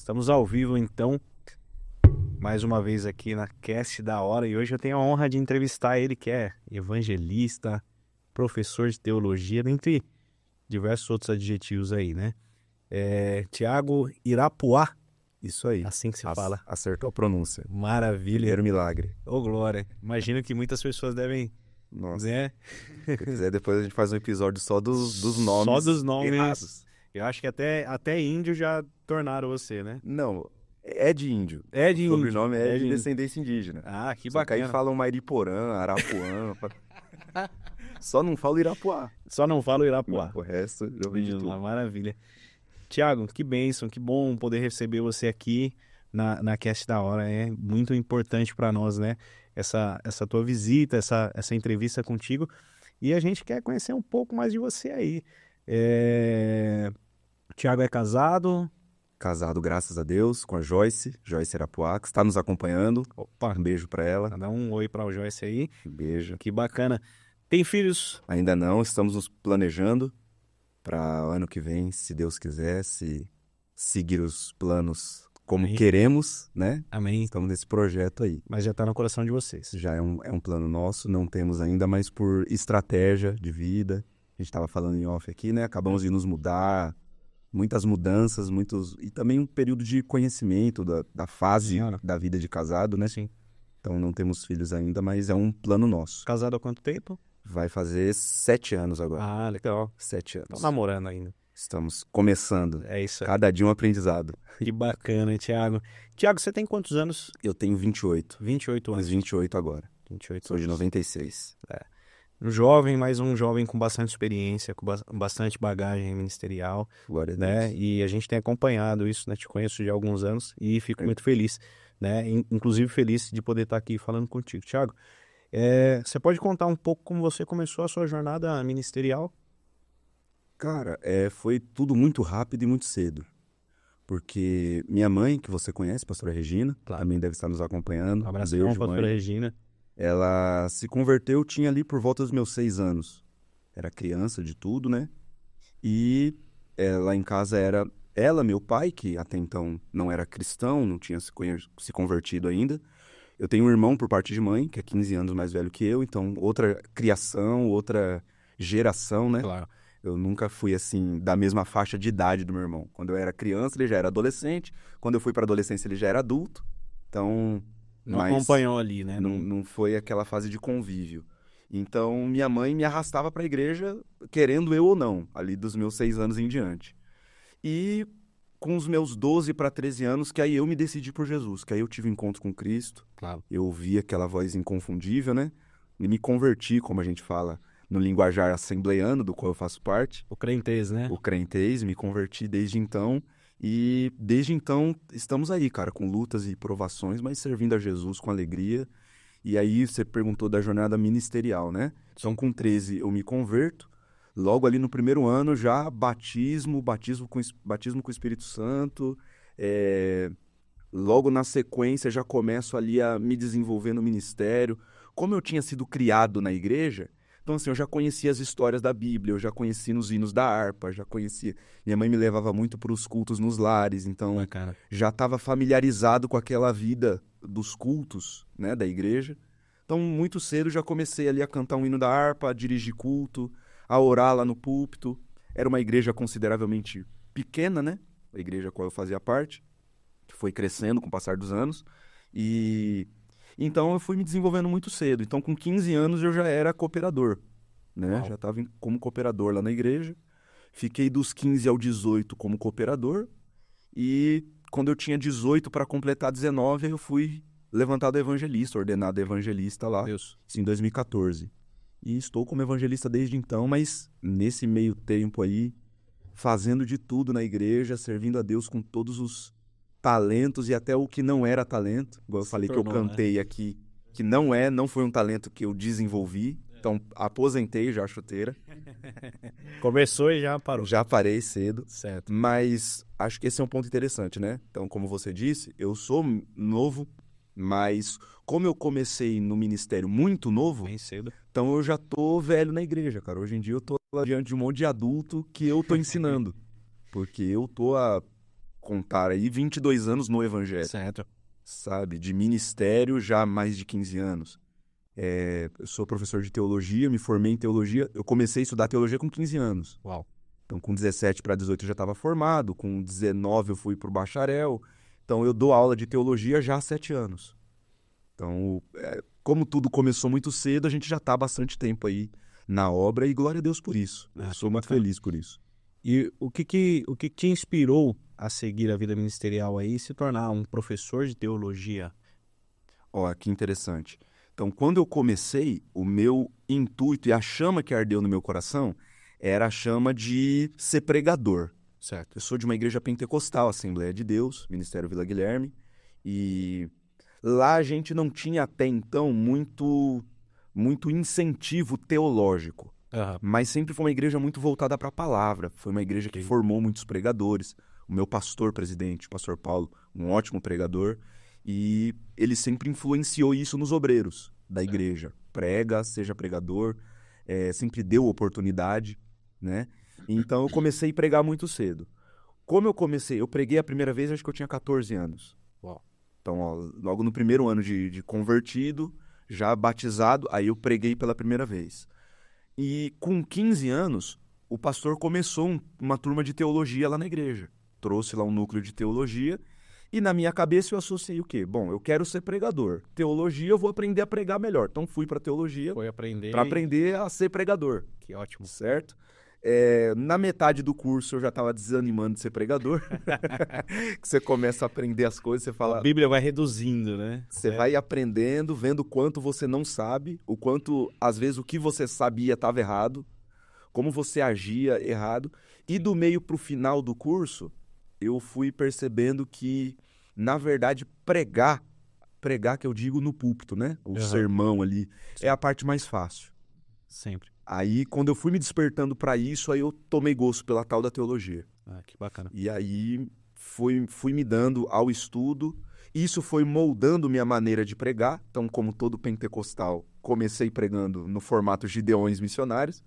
Estamos ao vivo, então, mais uma vez aqui na Cast da Hora. E hoje eu tenho a honra de entrevistar ele, que é evangelista, professor de teologia, dentre diversos outros adjetivos aí, né? Tiago Irapuá, Isso aí. assim que se fala. Acertou a pronúncia. Maravilha. Primeiro milagre. Ô, glória. Imagino que muitas pessoas devem, Nossa. né? Se quiser, depois a gente faz um episódio só dos nomes. Só dos nomes. Errados. Eu acho que até índio já tornaram você, né? Não, é de índio. É de O índio. sobrenome é de índio. descendência indígena. Ah, que Só que bacana. aí falam Mairiporã, Arapuã. Só não falo Irapuá. Só não falo Irapuá. O resto eu vi de tudo. Maravilha. Tiago, que bênção, que bom poder receber você aqui na Cast da Hora. É muito importante para nós, né? Essa tua visita, essa entrevista contigo. E a gente quer conhecer um pouco mais de você aí. Tiago é casado? Casado, graças a Deus, com a Joyce Irapuá, que está nos acompanhando. Opa, Um beijo para ela. dá um oi para o Joyce aí. Um beijo. Que bacana. Tem filhos? Ainda não, estamos nos planejando para ano que vem, se Deus quiser, se seguir os planos como Amém. Queremos, né? Amém. Estamos nesse projeto aí. Mas já está no coração de vocês. Já é um plano nosso, não temos ainda, mas por estratégia de vida. A gente estava falando em off aqui, né? Acabamos de nos mudar, muitas mudanças, e também um período de conhecimento da fase Senhora. da vida de casado, né? Sim. Então não temos filhos ainda, mas é um plano nosso. Casado há quanto tempo? Vai fazer 7 anos agora. Ah, legal. 7 anos. Estão namorando ainda. Estamos começando. É isso aí. Cada dia um aprendizado. Que bacana, Tiago. Tiago, você tem quantos anos? Eu tenho 28. 28 anos. Mas 28 agora. 28 Sou de anos. 96. Um jovem, mas um jovem com bastante experiência, com bastante bagagem ministerial, Glória a né? Deus. E a gente tem acompanhado isso, né? Te conheço de alguns anos e fico muito feliz, né? Inclusive feliz de poder estar aqui falando contigo. Tiago, você pode contar um pouco como você começou a sua jornada ministerial? Cara, foi tudo muito rápido e muito cedo. Porque minha mãe, que você conhece, pastora Regina, Claro. também deve estar nos acompanhando. Um abraço, Beijo, pastora mãe. Regina. Ela se converteu, tinha ali por volta dos meus 6 anos. Era criança de tudo, né? E lá em casa era ela, meu pai, que até então não era cristão, não tinha se convertido ainda. Eu tenho um irmão por parte de mãe, que é 15 anos mais velho que eu, então outra criação, outra geração, né? Claro. Eu nunca fui, assim, da mesma faixa de idade do meu irmão. Quando eu era criança, ele já era adolescente. Quando eu fui para adolescência, ele já era adulto. Então, Não mas acompanhou ali, né? não foi aquela fase de convívio. Então, minha mãe me arrastava para a igreja, querendo eu ou não, ali dos meus 6 anos em diante. E com os meus 12 para 13 anos, que aí eu me decidi por Jesus, que aí eu tive encontro com Cristo. Claro. Eu ouvi aquela voz inconfundível, né? E me converti, como a gente fala, no linguajar assembleiano, do qual eu faço parte. O crentez, né? O crentez, me converti desde então. E desde então estamos aí, cara, com lutas e provações, mas servindo a Jesus com alegria. E aí você perguntou da jornada ministerial, né? Então com 13 eu me converto. Logo ali no primeiro ano já batismo com o Espírito Santo. Logo na sequência já começo ali a me desenvolver no ministério. Como eu tinha sido criado na igreja, então assim, eu já conhecia as histórias da Bíblia, eu já conhecia nos hinos da harpa, já conhecia. Minha mãe me levava muito para os cultos nos lares, então Bacana. já estava familiarizado com aquela vida dos cultos, né, da igreja. Então, muito cedo já comecei ali a cantar um hino da harpa, a dirigir culto, a orar lá no púlpito. Era uma igreja consideravelmente pequena, né? A igreja a qual eu fazia parte, que foi crescendo com o passar dos anos. E então eu fui me desenvolvendo muito cedo. Então, com 15 anos eu já era cooperador, né? Uau. Já estava como cooperador lá na igreja. Fiquei dos 15 ao 18 como cooperador. E quando eu tinha 18 para completar 19, eu fui levantado evangelista, ordenado evangelista lá, Deus. em 2014. E estou como evangelista desde então, mas nesse meio tempo aí, fazendo de tudo na igreja, servindo a Deus com todos os talentos e até o que não era talento. Igual eu falei que eu cantei aqui, que não foi um talento que eu desenvolvi. Então, aposentei já a chuteira. Começou e já parou. Já parei cedo. Certo. Mas acho que esse é um ponto interessante, né? Então, como você disse, eu sou novo, mas como eu comecei no ministério muito novo, Bem cedo. então eu já tô velho na igreja, cara. Hoje em dia eu tô lá diante de um monte de adulto que eu tô ensinando. Porque eu tô há contar aí 22 anos no evangelho, Certo. sabe? De ministério já há mais de 15 anos. Eu sou professor de teologia, me formei em teologia. Eu comecei a estudar teologia com 15 anos. Uau. Então, com 17 para 18 eu já estava formado, com 19 eu fui para o bacharel. Então, eu dou aula de teologia já há 7 anos. Então, como tudo começou muito cedo, a gente já está há bastante tempo aí na obra e glória a Deus por isso. Eu sou muito feliz por isso. E o que te inspirou a seguir a vida ministerial aí e se tornar um professor de teologia? Ó, que interessante. Então, quando eu comecei, o meu intuito e a chama que ardeu no meu coração era a chama de ser pregador. Certo. Eu sou de uma igreja pentecostal, Assembleia de Deus, Ministério Vila Guilherme, e lá a gente não tinha até então muito incentivo teológico, mas sempre foi uma igreja muito voltada para a palavra, foi uma igreja que formou muitos pregadores. O meu pastor presidente, o pastor Paulo, um ótimo pregador, e ele sempre influenciou isso nos obreiros da igreja. Prega, seja pregador, sempre deu oportunidade, né? Então eu comecei a pregar muito cedo. Como eu comecei? Eu preguei a primeira vez, acho que eu tinha 14 anos. Uau. Então, ó, logo no primeiro ano de convertido, já batizado, aí eu preguei pela primeira vez. E com 15 anos, o pastor começou uma turma de teologia lá na igreja. Trouxe lá um núcleo de teologia e na minha cabeça eu associei o quê? Bom, eu quero ser pregador. Teologia eu vou aprender a pregar melhor. Então fui para teologia para aprender a ser pregador. Que ótimo. Certo? Na metade do curso eu já estava desanimando de ser pregador. Que você começa a aprender as coisas, você fala... A Bíblia vai reduzindo, né? Você vai aprendendo, vendo o quanto você não sabe, o quanto, às vezes, o que você sabia estava errado, como você agia errado. E do meio para o final do curso, eu fui percebendo que, na verdade, pregar que eu digo no púlpito, né? O sermão ali, é a parte mais fácil. Sempre. Aí, quando eu fui me despertando para isso, aí eu tomei gosto pela tal da teologia. Que bacana. E aí fui me dando ao estudo. Isso foi moldando minha maneira de pregar. Então, como todo pentecostal, comecei pregando no formato Gideões Missionários.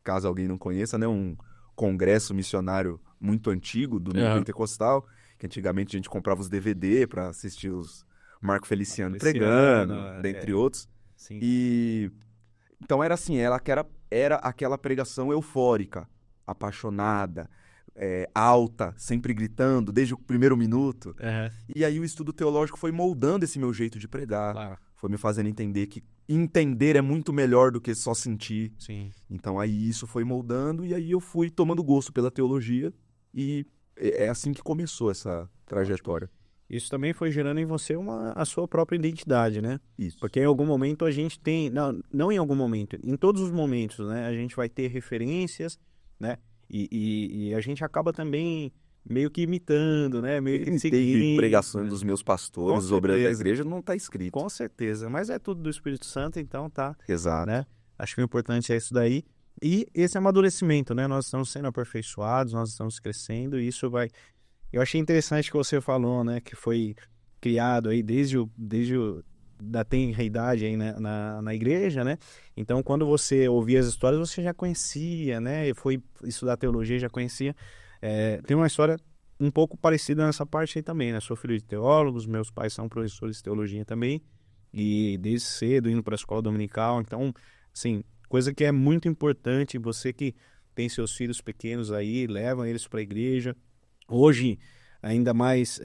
Caso alguém não conheça, né? Um congresso missionário muito antigo do meio pentecostal, que antigamente a gente comprava os DVD para assistir os Marco Feliciano pregando, dentre outros. Sim. E então era assim, era aquela pregação eufórica, apaixonada, alta, sempre gritando, desde o primeiro minuto. E aí o estudo teológico foi moldando esse meu jeito de pregar. Claro. Foi me fazendo entender que entender é muito melhor do que só sentir. Sim. Então aí isso foi moldando e aí eu fui tomando gosto pela teologia e é assim que começou essa trajetória. Isso também foi gerando em você a sua própria identidade, né? Isso. Porque em algum momento a gente tem... Não em algum momento, em todos os momentos, né? A gente vai ter referências, né? E a gente acaba também meio que imitando, né? Meio que seguindo. Pregações dos meus pastores, os obreiros da igreja, não está escrito. Com certeza, mas é tudo do Espírito Santo, então tá. Exato. Né? Acho que o importante é isso daí. E esse amadurecimento, né? Nós estamos sendo aperfeiçoados, nós estamos crescendo e isso vai... Eu achei interessante que você falou, né? Que foi criado aí desde da tenra idade aí na igreja, né? Então, quando você ouvia as histórias, você já conhecia, né? Foi estudar teologia, já conhecia. Tem uma história um pouco parecida nessa parte aí também, né? Sou filho de teólogos, meus pais são professores de teologia também. E desde cedo indo para a escola dominical. Então, assim, coisa que é muito importante, você que tem seus filhos pequenos aí, leva eles para a igreja. Hoje, ainda mais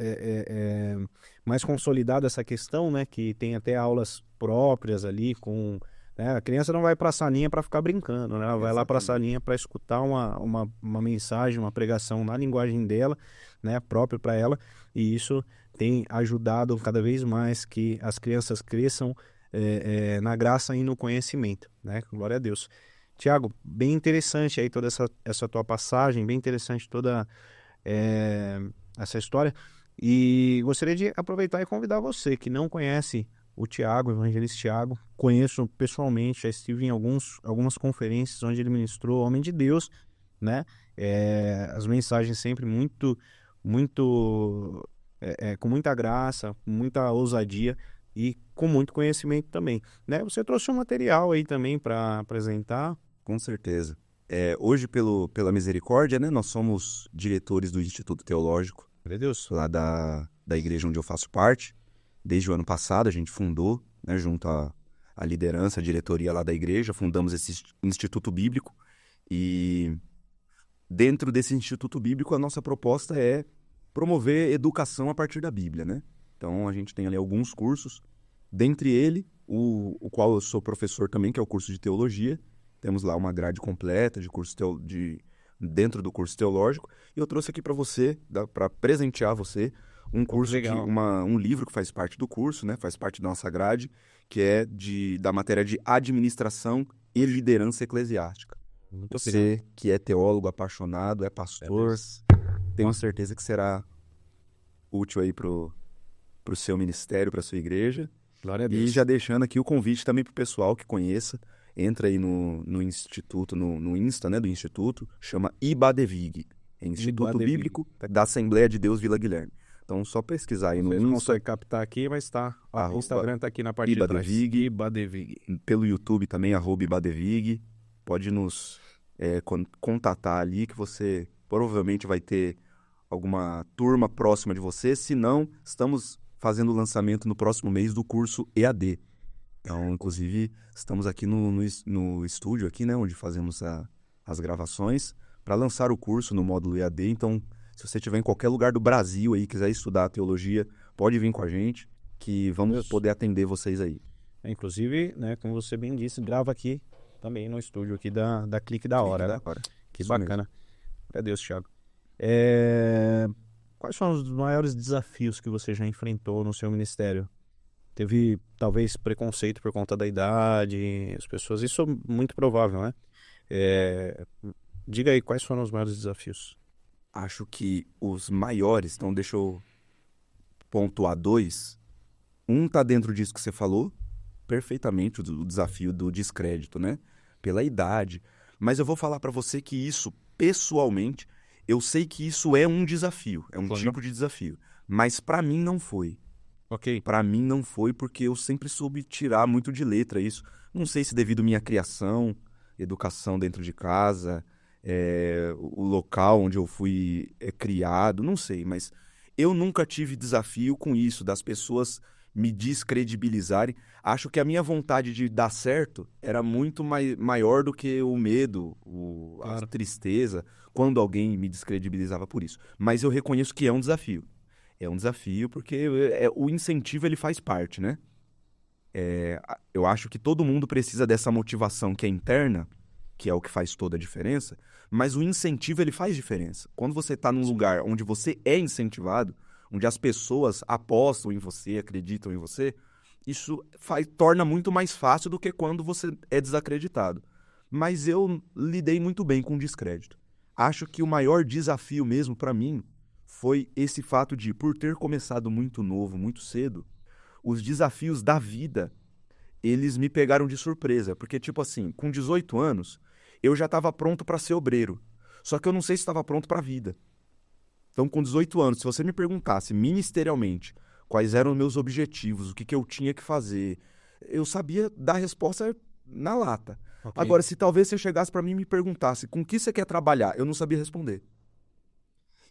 mais consolidada essa questão, né? Que tem até aulas próprias ali com... Né, a criança não vai para a salinha para ficar brincando, né? Ela vai lá para a salinha para escutar uma mensagem, uma pregação na linguagem dela, né? Própria para ela. E isso tem ajudado cada vez mais que as crianças cresçam na graça e no conhecimento, né? Glória a Deus. Tiago, bem interessante aí toda essa tua passagem, bem interessante toda... essa história, e gostaria de aproveitar e convidar você que não conhece o Tiago, o evangelista Tiago. Conheço pessoalmente, já estive em algumas conferências onde ele ministrou, homem de Deus, né? As mensagens sempre muito com muita graça, com muita ousadia e com muito conhecimento também, né? Você trouxe um material aí também para apresentar. Com certeza. Hoje, pela misericórdia, né, nós somos diretores do Instituto Teológico Meu Deus. lá da igreja onde eu faço parte. Desde o ano passado a gente fundou, né, junto à liderança, à diretoria lá da igreja, fundamos esse Instituto Bíblico. E dentro desse Instituto Bíblico a nossa proposta é promover educação a partir da Bíblia, né? Então a gente tem ali alguns cursos, dentre ele o qual eu sou professor também, que é o curso de teologia. Temos lá uma grade completa de curso dentro do curso teológico. E eu trouxe aqui para você, para presentear você, um curso, Legal. um livro que faz parte do curso, né? Faz parte da nossa grade, que é da matéria de administração e liderança eclesiástica. Muito Você que é teólogo apaixonado, é pastor, tenho certeza que será útil aí pro seu ministério, pra sua igreja. Glória a E Deus. já deixando aqui o convite também pro pessoal que conheça, entra aí no Instituto, no Insta, né, do Instituto, chama IBADEVIG, é Instituto IBADEVIG. Bíblico da Assembleia de Deus Vila Guilherme. Então só pesquisar aí no Vocês não Insta, conseguem captar aqui, mas tá. O Arroba Instagram tá aqui na parte de trás. Ibadevig. Ibadevig. pelo YouTube também, @IBADEVIG, pode nos contatar ali que você provavelmente vai ter alguma turma próxima de você. Se não, estamos fazendo o lançamento no próximo mês do curso EAD. Então, inclusive, estamos aqui no estúdio, aqui, né, onde fazemos as gravações, para lançar o curso no módulo EAD. Então, se você estiver em qualquer lugar do Brasil aí, quiser estudar teologia, pode vir com a gente, que vamos Isso. poder atender vocês aí. Inclusive, né, como você bem disse, grava aqui também no estúdio aqui da Clique da Hora, né? Que Isso bacana. Meu Deus, Thiago. Quais são os maiores desafios que você já enfrentou no seu ministério? Teve, talvez, preconceito por conta da idade, as pessoas... Isso é muito provável, né? Diga aí, quais foram os maiores desafios? Acho que os maiores, então deixa eu pontuar 2. Um tá dentro disso que você falou, perfeitamente, o desafio do descrédito, né? Pela idade. Mas eu vou falar para você que isso, pessoalmente, eu sei que isso é um desafio, é um Claro. tipo de desafio. Mas para mim não foi. Ok. Para mim não foi porque eu sempre soube tirar muito de letra isso. Não sei se devido à minha criação, educação dentro de casa, o local onde eu fui criado, não sei. Mas eu nunca tive desafio com isso, das pessoas me descredibilizarem. Acho que a minha vontade de dar certo era muito maior do que o medo, Claro. a tristeza, quando alguém me descredibilizava por isso. Mas eu reconheço que é um desafio. É um desafio porque o incentivo ele faz parte, né? Eu acho que todo mundo precisa dessa motivação que é interna, que é o que faz toda a diferença, mas o incentivo ele faz diferença. Quando você está num lugar onde você é incentivado, onde as pessoas apostam em você, acreditam em você, isso torna muito mais fácil do que quando você é desacreditado. Mas eu lidei muito bem com o descrédito. Acho que o maior desafio mesmo para mim foi esse fato de, por ter começado muito novo, muito cedo, os desafios da vida, eles me pegaram de surpresa. Porque, tipo assim, com 18 anos, eu já estava pronto para ser obreiro. Só que eu não sei se estava pronto para a vida. Então, com 18 anos, se você me perguntasse ministerialmente quais eram os meus objetivos, o que eu tinha que fazer, eu sabia dar a resposta na lata. Ok. Agora, se talvez você chegasse para mim e me perguntasse com que você quer trabalhar, eu não sabia responder.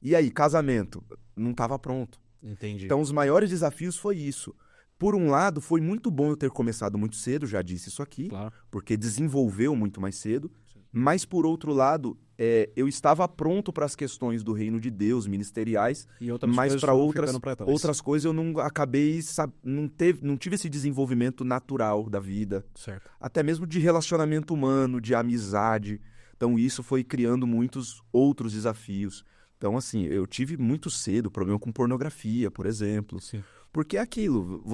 E aí, casamento? Não estava pronto. Entendi. Então, os maiores desafios foi isso. Por um lado, foi muito bom eu ter começado muito cedo, já disse isso aqui, Claro. porque desenvolveu muito mais cedo. Mas, por outro lado, eu estava pronto para as questões do reino de Deus, ministeriais, E outras mas coisas para foram ficando pra trás. outras coisas eu não acabei, não tive esse desenvolvimento natural da vida, Certo. até mesmo de relacionamento humano, de amizade. Então, isso foi criando muitos outros desafios. Então, assim, eu tive muito cedo problema com pornografia, por exemplo. Sim. Porque é aquilo,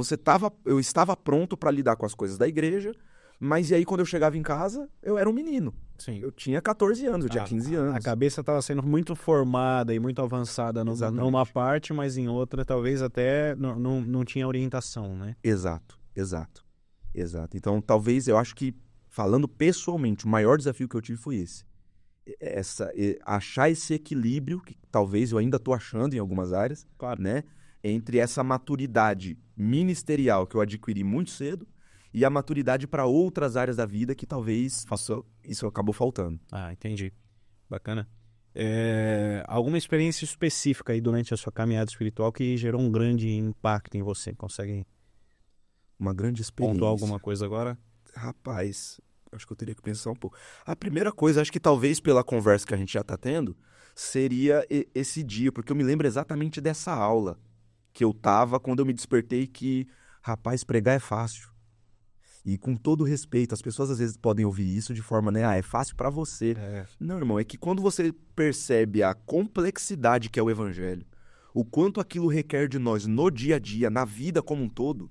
eu estava pronto para lidar com as coisas da igreja, mas e aí quando eu chegava em casa, eu era um menino. Sim. Eu tinha 14 anos, eu tinha 15 anos. A cabeça estava sendo muito formada e muito avançada Exatamente. numa parte, mas em outra talvez até não tinha orientação, né? Exato. Então, talvez, eu acho que, falando pessoalmente, o maior desafio que eu tive foi esse. Achar esse equilíbrio, que talvez eu ainda estou achando em algumas áreas, Claro. né? Entre essa maturidade ministerial que eu adquiri muito cedo e a maturidade para outras áreas da vida que talvez isso acabou faltando. Ah, entendi. Bacana. Alguma experiência específica aí durante a sua caminhada espiritual que gerou um grande impacto em você? Consegue Uma grande pontuar experiência. alguma coisa agora? Rapaz, acho que eu teria que pensar um pouco. A primeira coisa, acho que talvez pela conversa que a gente já tá tendo, seria esse dia, porque eu me lembro exatamente dessa aula que eu tava quando eu me despertei que, rapaz, pregar é fácil. E com todo respeito, as pessoas às vezes podem ouvir isso de forma, né, é fácil pra você. Não, irmão, é que quando você percebe a complexidade que é o evangelho, o quanto aquilo requer de nós no dia a dia, na vida como um todo,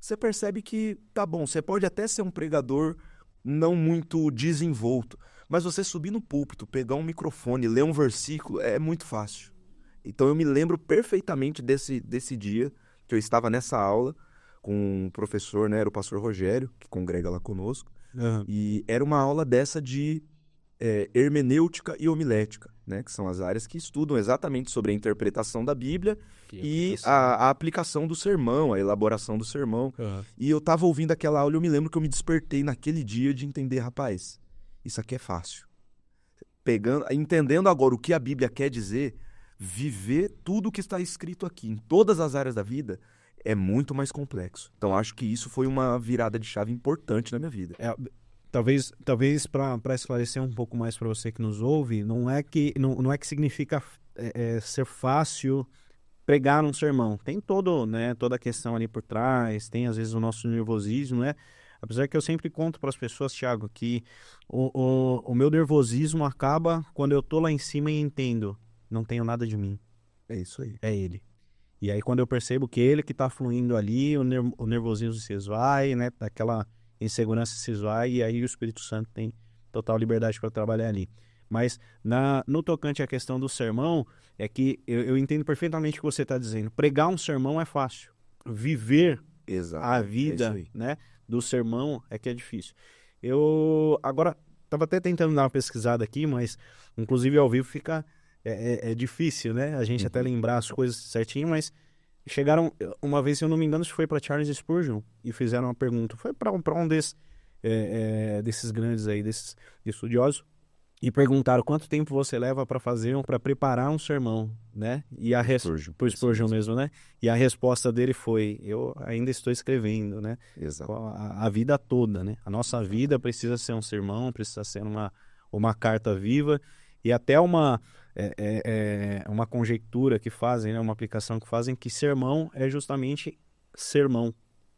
você percebe que, tá bom, você pode até ser um pregador não muito desenvolto, mas você subir no púlpito, pegar um microfone, ler um versículo, é muito fácil. Então eu me lembro perfeitamente desse dia que eu estava nessa aula com um professor, né, era o pastor Rogério, que congrega lá conosco, e era uma aula dessa de hermenêutica e homilética, né, que são as áreas que estudam exatamente sobre a interpretação da Bíblia e a aplicação do sermão, a elaboração do sermão. E eu estava ouvindo aquela aula e eu me lembro que eu me despertei naquele dia de entender, rapaz, isso aqui é fácil. Entendendo agora o que a Bíblia quer dizer, viver tudo o que está escrito aqui, em todas as áreas da vida, é muito mais complexo. Então, acho que isso foi uma virada de chave importante na minha vida. Talvez para esclarecer um pouco mais para você que nos ouve, não é que significa ser fácil pregar um sermão. Tem toda a questão ali por trás, tem às vezes o nosso nervosismo, né? Apesar que eu sempre conto para as pessoas, Thiago, que o meu nervosismo acaba quando eu tô lá em cima e entendo, não tenho nada de mim. É isso aí. É ele. E aí quando eu percebo que ele que está fluindo ali, o nervosismo se esvai, né? Aquela insegurança se esvai, e aí o Espírito Santo tem total liberdade para trabalhar ali. Mas no tocante à questão do sermão, é que eu entendo perfeitamente o que você está dizendo. Pregar um sermão é fácil. Viver a vida, né, do sermão é que é difícil. Eu agora estava até tentando dar uma pesquisada aqui, mas inclusive ao vivo fica... É difícil, né? A gente até lembrar as coisas certinho, mas chegaram... Uma vez, se eu não me engano, isso foi para Charles Spurgeon e fizeram uma pergunta. Foi para um desses grandes aí, desses estudiosos, e perguntaram quanto tempo você leva para preparar um sermão, né? E pro Spurgeon mesmo, né? E a resposta dele foi: eu ainda estou escrevendo, né? Exato. A vida toda, né? A nossa vida precisa ser um sermão, precisa ser uma carta viva, e até uma conjectura que fazem, né? Uma aplicação que fazem, que sermão é justamente sermão,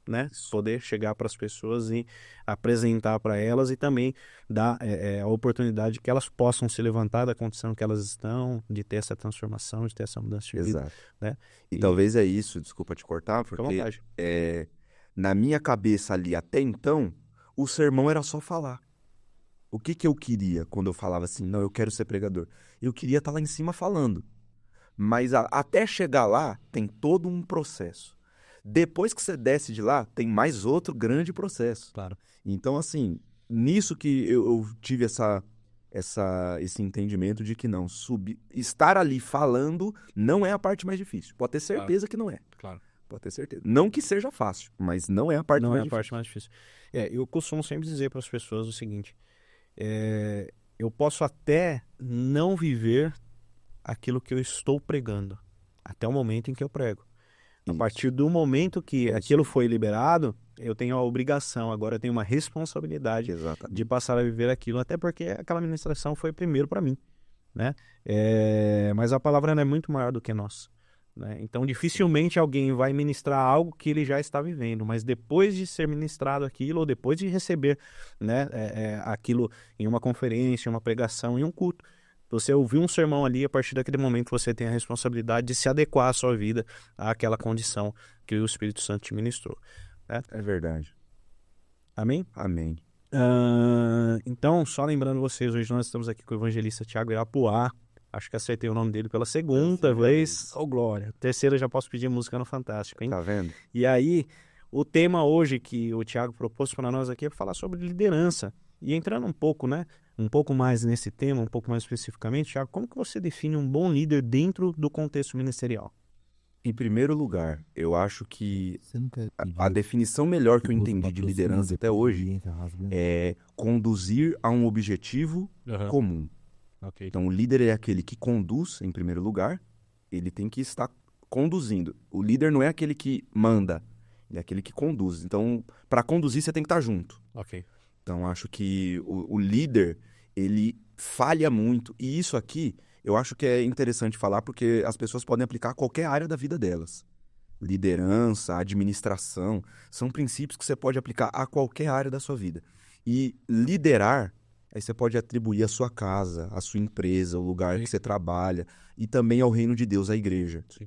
né? Poder chegar para as pessoas e apresentar para elas, e também dar a oportunidade que elas possam se levantar da condição que elas estão, de ter essa transformação, de ter essa mudança de vida. Exato. Né? E talvez é isso, desculpa te cortar, porque na minha cabeça ali até então, o sermão era só falar. O que eu queria quando eu falava assim, não, eu quero ser pregador? Eu queria estar lá em cima falando. Mas até chegar lá, tem todo um processo. Depois que você desce de lá, tem mais outro grande processo. Claro. Então, assim, nisso que eu tive esse entendimento de que não, estar ali falando não é a parte mais difícil. Pode ter certeza que não é. Claro. Pode ter certeza. Não que seja fácil, mas não é a parte mais difícil. Não é a parte mais difícil. Eu costumo sempre dizer para as pessoas o seguinte: eu posso até não viver aquilo que eu estou pregando até o momento em que eu prego. A partir do momento que aquilo foi liberado, eu tenho a obrigação, agora eu tenho uma responsabilidade de passar a viver aquilo, até porque aquela ministração foi primeiro para mim, né? Mas a palavra não é muito maior do que nós, né? Então dificilmente alguém vai ministrar algo que ele já está vivendo, mas depois de ser ministrado aquilo, ou depois de receber, né, aquilo em uma conferência, em uma pregação, em um culto, você ouviu um sermão ali, a partir daquele momento você tem a responsabilidade de se adequar à sua vida àquela condição que o Espírito Santo te ministrou. Né? É verdade. Amém? Amém. Então, só lembrando vocês, hoje nós estamos aqui com o evangelista Thiago Irapuá. Acho que acertei o nome dele pela segunda vez. Oh, glória. Terceira, já posso pedir música no Fantástico, hein? Tá vendo? E aí, o tema hoje que o Thiago propôs para nós aqui é falar sobre liderança. E entrando um pouco, né? Um pouco mais nesse tema, um pouco mais especificamente, Thiago, como que você define um bom líder dentro do contexto ministerial? Em primeiro lugar, eu acho que a definição melhor que eu entendi de liderança até hoje é conduzir a um objetivo comum. Ok. Então, o líder é aquele que conduz, em primeiro lugar, ele tem que estar conduzindo. O líder não é aquele que manda, ele é aquele que conduz. Então, para conduzir, você tem que estar junto. Ok. Então, acho que o líder, ele falha muito. E isso aqui, eu acho que é interessante falar, porque as pessoas podem aplicar a qualquer área da vida delas. Liderança, administração, são princípios que você pode aplicar a qualquer área da sua vida. E liderar, aí você pode atribuir a sua casa, a sua empresa, o lugar que você trabalha, e também ao reino de Deus, a igreja. Sim.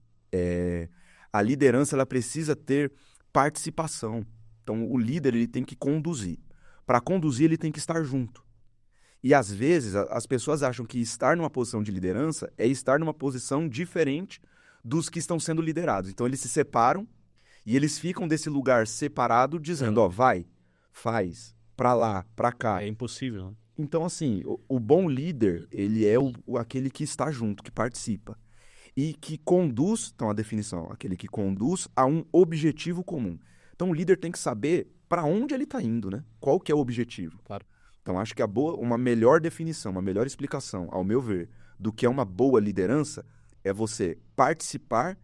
A liderança, ela precisa ter participação. Então, o líder, ele tem que conduzir. Para conduzir, ele tem que estar junto. E, às vezes, as pessoas acham que estar numa posição de liderança é estar numa posição diferente dos que estão sendo liderados. Então, eles se separam e eles ficam desse lugar separado dizendo, vai, faz, pra lá, pra cá. É impossível, né? Então, assim, o bom líder, ele é aquele que está junto, que participa. E que conduz, então a definição, aquele que conduz a um objetivo comum. Então, o líder tem que saber para onde ele está indo, né? Qual que é o objetivo. Claro. Então, acho que uma melhor definição, uma melhor explicação, ao meu ver, do que é uma boa liderança, é você participar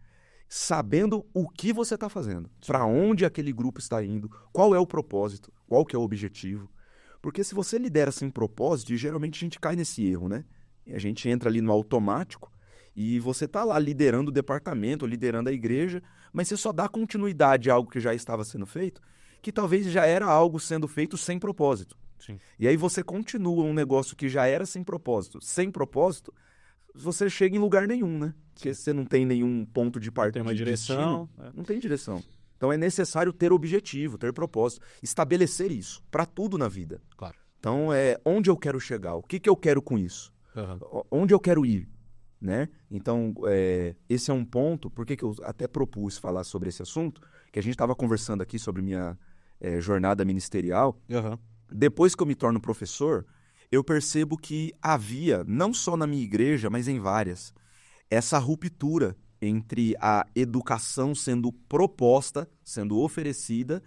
sabendo o que você está fazendo, para onde aquele grupo está indo, qual é o propósito, qual que é o objetivo. Porque se você lidera sem propósito, e geralmente a gente cai nesse erro, né? E a gente entra ali no automático e você está lá liderando o departamento, liderando a igreja, mas você só dá continuidade a algo que já estava sendo feito, que talvez já era algo sendo feito sem propósito. Sim. E aí você continua um negócio que já era sem propósito, você chega em lugar nenhum, né? Porque você não tem nenhum ponto de partida. Tem uma direção. Não tem direção. Então é necessário ter objetivo, ter propósito, estabelecer isso para tudo na vida. Claro. Então onde eu quero chegar, o que eu quero com isso, onde eu quero ir, né? Então esse é um ponto, por que eu até propus falar sobre esse assunto, que a gente estava conversando aqui sobre minha jornada ministerial. Depois que eu me torno professor, eu percebo que havia, não só na minha igreja, mas em várias, essa ruptura entre a educação sendo proposta, sendo oferecida,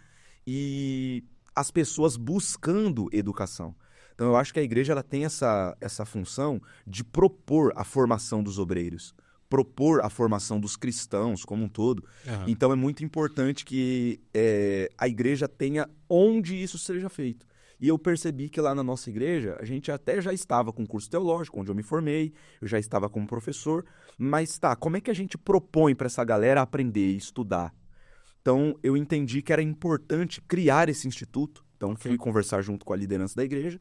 e as pessoas buscando educação. Então, eu acho que a igreja ela tem essa função de propor a formação dos obreiros, propor a formação dos cristãos como um todo. Então, é muito importante que a igreja tenha onde isso seja feito. E eu percebi que lá na nossa igreja, a gente até já estava com curso teológico, onde eu me formei, eu já estava como professor, mas como é que a gente propõe para essa galera aprender e estudar? Então, eu entendi que era importante criar esse instituto, então fui conversar junto com a liderança da igreja,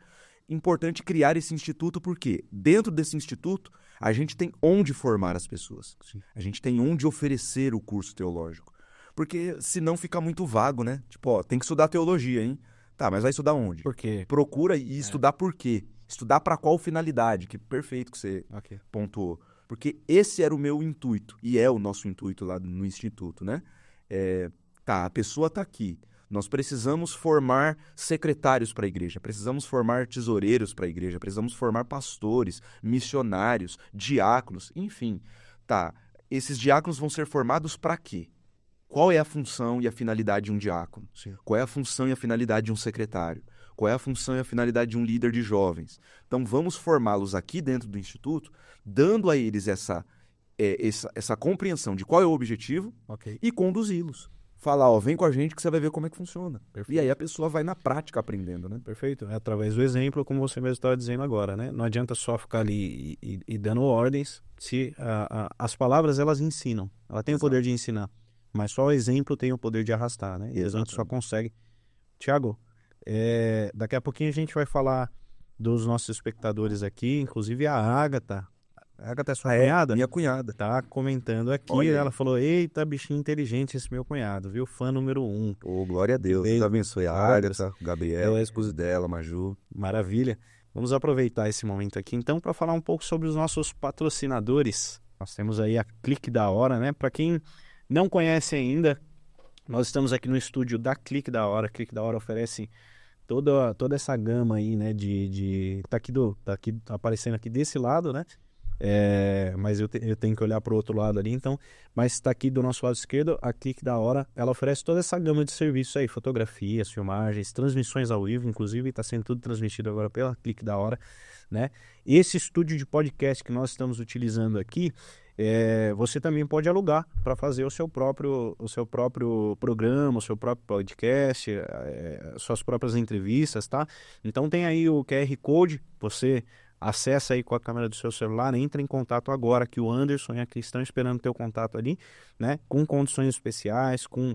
importante criar esse instituto porque dentro desse instituto, a gente tem onde formar as pessoas, a gente tem onde oferecer o curso teológico, porque senão fica muito vago, né? Tipo, tem que estudar teologia, hein? Tá, mas vai estudar onde? Por quê? Procura e estudar por quê. Estudar para qual finalidade, que perfeito que você pontuou. Porque esse era o meu intuito, e é o nosso intuito lá no Instituto, né? A pessoa está aqui. Nós precisamos formar secretários para a igreja, precisamos formar tesoureiros para a igreja, precisamos formar pastores, missionários, diáconos, enfim. Esses diáconos vão ser formados para quê? Qual é a função e a finalidade de um diácono? Sim. Qual é a função e a finalidade de um secretário? Qual é a função e a finalidade de um líder de jovens? Então, vamos formá-los aqui dentro do Instituto, dando a eles essa compreensão de qual é o objetivo e conduzi-los. Falar, vem com a gente que você vai ver como é que funciona. Perfeito. E aí a pessoa vai na prática aprendendo, né? Perfeito. É através do exemplo, como você mesmo estava dizendo agora, né? Não adianta só ficar ali e dando ordens, se as palavras, elas ensinam. Ela tem o poder de ensinar. Mas só o exemplo tem o poder de arrastar, né? E a gente só consegue. Tiago, daqui a pouquinho a gente vai falar dos nossos espectadores aqui, inclusive a Ágata. A Ágata é sua cunhada? Minha cunhada. Tá comentando aqui, ela falou, eita, bichinho inteligente esse meu cunhado, viu? Fã número 1. Glória a Deus. Deus abençoe a Ágata, o Gabriel, a esposa dela, a Maju. Maravilha. Vamos aproveitar esse momento aqui, então, para falar um pouco sobre os nossos patrocinadores. Nós temos aí a Clique da Hora, né? Para quem não conhece ainda, nós estamos aqui no estúdio da Clique da Hora. A Clique da Hora oferece toda essa gama aí, né, tá aparecendo aqui desse lado, né, Mas eu tenho que olhar para o outro lado ali, então, mas está aqui do nosso lado esquerdo, a Clique da Hora, ela oferece toda essa gama de serviços aí, fotografias, filmagens, transmissões ao vivo, inclusive está sendo tudo transmitido agora pela Clique da Hora, né? Esse estúdio de podcast que nós estamos utilizando aqui, você também pode alugar para fazer o seu próprio programa, o seu próprio podcast, suas próprias entrevistas, tá? Então tem aí o QR Code, você acessa aí com a câmera do seu celular, entra em contato agora, que o Anderson e a Cris estão esperando o teu contato ali, né? Com condições especiais, com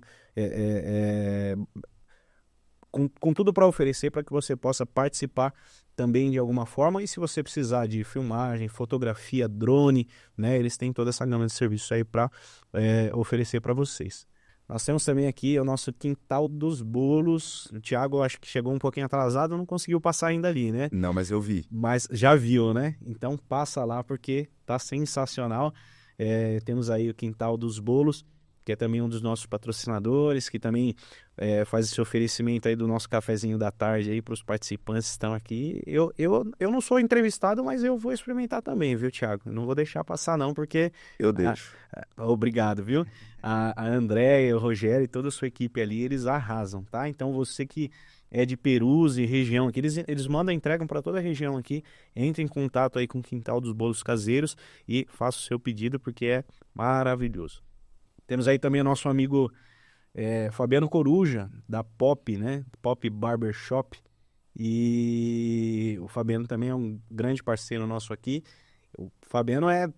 tudo para oferecer para que você possa participar também de alguma forma. E se você precisar de filmagem, fotografia, drone, né? Eles têm toda essa gama de serviços aí para oferecer para vocês. Nós temos também aqui o nosso quintal dos bolos. O Thiago, acho que chegou um pouquinho atrasado, não conseguiu passar ainda ali, né? Não, mas eu vi. Mas já viu, né? Então passa lá porque tá sensacional. Temos aí o Quintal dos Bolos, que é também um dos nossos patrocinadores, que também faz esse oferecimento aí do nosso cafezinho da tarde aí para os participantes que estão aqui. Eu não sou entrevistado, mas eu vou experimentar também, viu, Thiago? Não vou deixar passar não, porque... Eu deixo. Obrigado, viu? A Andréia, o Rogério e toda a sua equipe ali, eles arrasam, tá? Então você que é de Perus e região aqui, eles mandam, entregam para toda a região aqui, entre em contato aí com o Quintal dos Bolos Caseiros e faça o seu pedido, porque é maravilhoso. Temos aí também o nosso amigo Fabiano Coruja, da Pop, né? Pop Barbershop. E o Fabiano também é um grande parceiro nosso aqui. O Fabiano é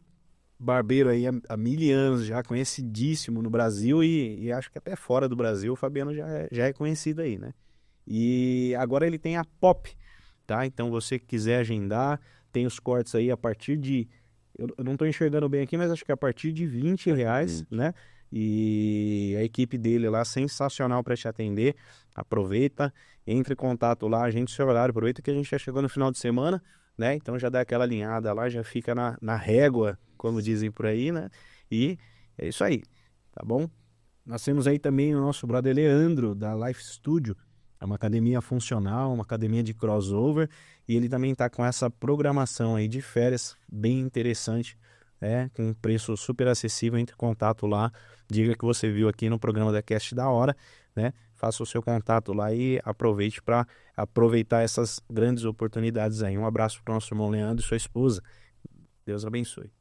barbeiro aí há 1000 anos já, conhecidíssimo no Brasil e acho que até fora do Brasil o Fabiano já é conhecido aí, né? E agora ele tem a Pop, tá? Então você que quiser agendar, tem os cortes aí a partir de... Eu não estou enxergando bem aqui, mas acho que a partir de R$20, né? E a equipe dele lá, sensacional para te atender. Aproveita, entre em contato lá, agende o seu horário, aproveita que a gente já chegou no final de semana, né? Então já dá aquela alinhada lá, já fica na régua, como dizem por aí, né? E é isso aí, tá bom? Nós temos aí também o nosso brother Leandro, da Life Studio. É uma academia funcional, uma academia de crossover, e ele também está com essa programação aí de férias bem interessante, com um preço super acessível. Entre em contato lá, diga que você viu aqui no programa da Cast da Hora, né? Faça o seu contato lá e aproveite para aproveitar essas grandes oportunidades aí. Um abraço para o nosso irmão Leandro e sua esposa. Deus abençoe.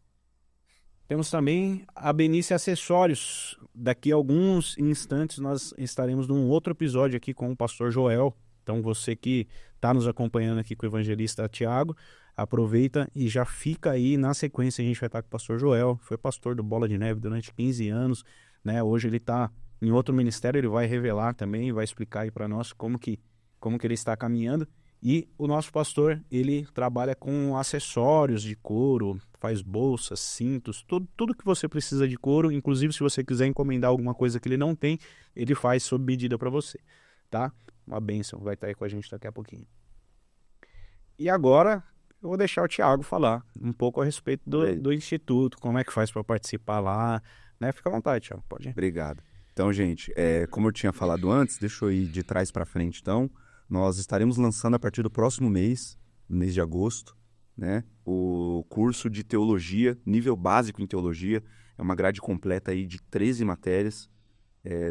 Temos também a Benice Acessórios. Daqui a alguns instantes nós estaremos num outro episódio aqui com o pastor Joel. Então você que está nos acompanhando aqui com o evangelista Thiago, aproveita e já fica aí. Na sequência a gente vai estar com o pastor Joel, foi pastor do Bola de Neve durante 15 anos, né? Hoje ele está em outro ministério, ele vai revelar também, vai explicar aí para nós como que ele está caminhando. E o nosso pastor, ele trabalha com acessórios de couro, faz bolsas, cintos, tudo que você precisa de couro. Inclusive, se você quiser encomendar alguma coisa que ele não tem, ele faz sob medida para você, tá? Uma bênção, vai estar aí com a gente daqui a pouquinho. E agora, eu vou deixar o Thiago falar um pouco a respeito do Instituto, como é que faz para participar lá, né? Fica à vontade, Thiago, pode ir. Obrigado. Então, gente, como eu tinha falado antes, deixa eu ir de trás para frente, então. Nós estaremos lançando a partir do próximo mês, no mês de agosto, né, o curso de teologia, nível básico em teologia. É uma grade completa aí de 13 matérias,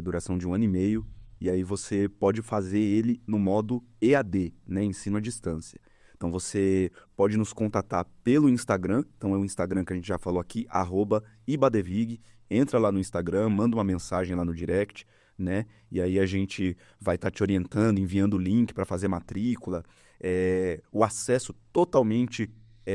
duração de 1 ano e meio, e aí você pode fazer ele no modo EAD, né, ensino à distância. Então você pode nos contatar pelo Instagram, então é o Instagram que a gente já falou aqui, @ibadevig, entra lá no Instagram, manda uma mensagem lá no direct, né? E aí a gente vai estar te orientando, enviando o link para fazer matrícula, o acesso totalmente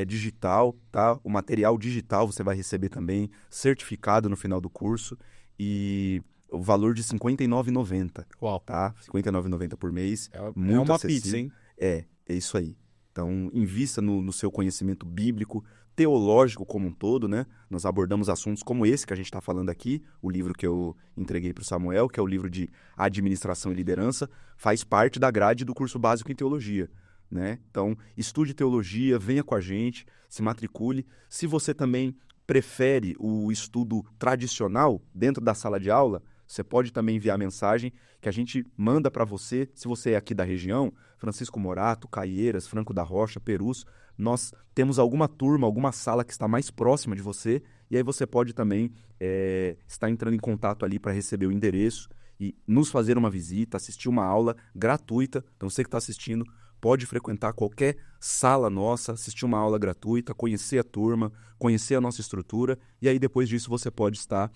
digital, tá? O material digital você vai receber também, certificado no final do curso, e o valor de R$ 59,90. Uau. Tá? R$ 59,90 por mês. Muito é uma acessível. pizza, hein? É isso aí. Então, invista no seu conhecimento bíblico, teológico como um todo, né? Nós abordamos assuntos como esse que a gente está falando aqui, o livro que eu entreguei para o Samuel, que é o livro de Administração e Liderança, faz parte da grade do curso básico em teologia, né? Então, estude teologia, venha com a gente, se matricule. Se você também prefere o estudo tradicional dentro da sala de aula, Você pode também enviar mensagem que a gente manda para você. Se você é aqui da região, Francisco Morato, Caieiras, Franco da Rocha, Perus, nós temos alguma turma, alguma sala que está mais próxima de você, e aí você pode também estar entrando em contato ali para receber o endereço e nos fazer uma visita, assistir uma aula gratuita. Então você que está assistindo pode frequentar qualquer sala nossa, assistir uma aula gratuita, conhecer a turma, conhecer a nossa estrutura, e aí depois disso você pode estar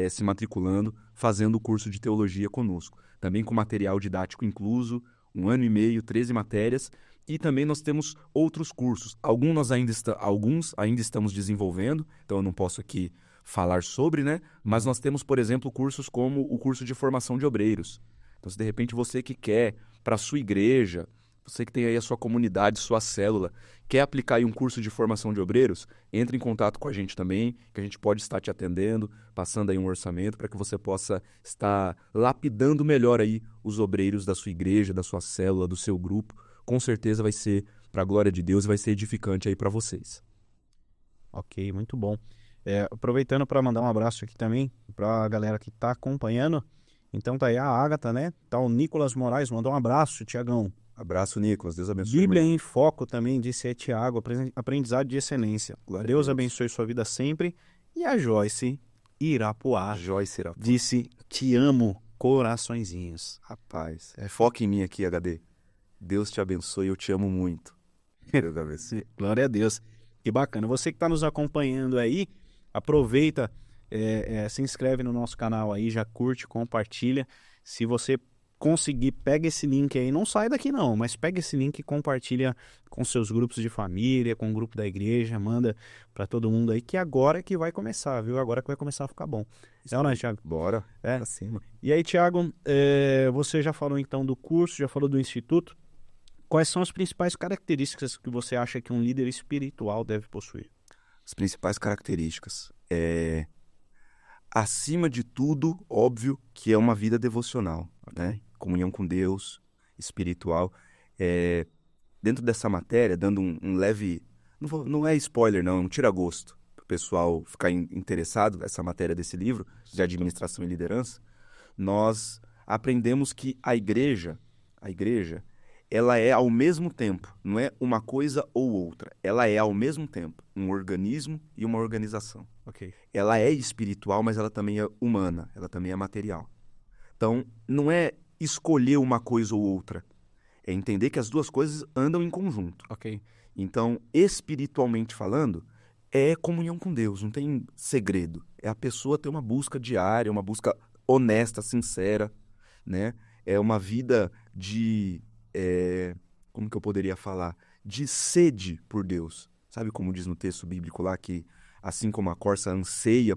se matriculando, fazendo o curso de teologia conosco. Também com material didático incluso, 1 ano e meio, 13 matérias, e também nós temos outros cursos. Alguns ainda estamos desenvolvendo, então eu não posso aqui falar sobre, né? Mas nós temos, por exemplo, cursos como o curso de formação de obreiros. Então, se de repente você que quer para a sua igreja, você que tem aí a sua comunidade, sua célula, quer aplicar aí um curso de formação de obreiros, entre em contato com a gente também, que a gente pode estar te atendendo, passando aí um orçamento para que você possa estar lapidando melhor aí os obreiros da sua igreja, da sua célula, do seu grupo. Com certeza vai ser para a glória de Deus e vai ser edificante aí para vocês. Ok, muito bom. Aproveitando para mandar um abraço aqui também para a galera que está acompanhando. Então tá aí a Ágata, né? Tá o Nicolas Moraes, mandou um abraço, Tiagão. Abraço, Nicolas. Deus abençoe. Bíblia em Foco também, disse Tiago, aprendizado de excelência. Glória a Deus Deus. abençoe sua vida sempre. E a Joyce Irapuá disse, te amo, coraçõezinhos. Rapaz, foca em mim aqui, HD. Deus te abençoe, eu te amo muito. Deus abençoe. Glória a Deus. Que bacana. Você que está nos acompanhando aí, aproveita, se inscreve no nosso canal aí, já curte, compartilha. Se você conseguir, pega esse link aí, não sai daqui não, mas pega esse link e compartilha com seus grupos de família, com o grupo da igreja, manda para todo mundo aí, que agora é que vai começar, viu? Agora que vai começar a ficar bom. Não, né, Thiago? Bora, pra cima. E aí, Thiago, você já falou então do curso, já falou do instituto. Quais são as principais características que você acha que um líder espiritual deve possuir? As principais características. Acima de tudo, óbvio, que é uma vida devocional, né? Comunhão com Deus, espiritual. Dentro dessa matéria, dando um leve... Não é spoiler, não, é um tira-gosto para o pessoal ficar interessado nessa matéria desse livro, de administração e liderança. Nós aprendemos que a igreja, ela é ao mesmo tempo, não é uma coisa ou outra. Ela é ao mesmo tempo um organismo e uma organização. Ok. Ela é espiritual, mas ela também é humana, ela também é material. Então, não é escolher uma coisa ou outra. É entender que as duas coisas andam em conjunto. Ok. Então, espiritualmente falando, é comunhão com Deus, não tem segredo. É a pessoa ter uma busca diária, uma busca honesta, sincera, né? É uma vida de... como que eu poderia falar? De sede por Deus. Sabe como diz no texto bíblico lá que assim como a corça anseia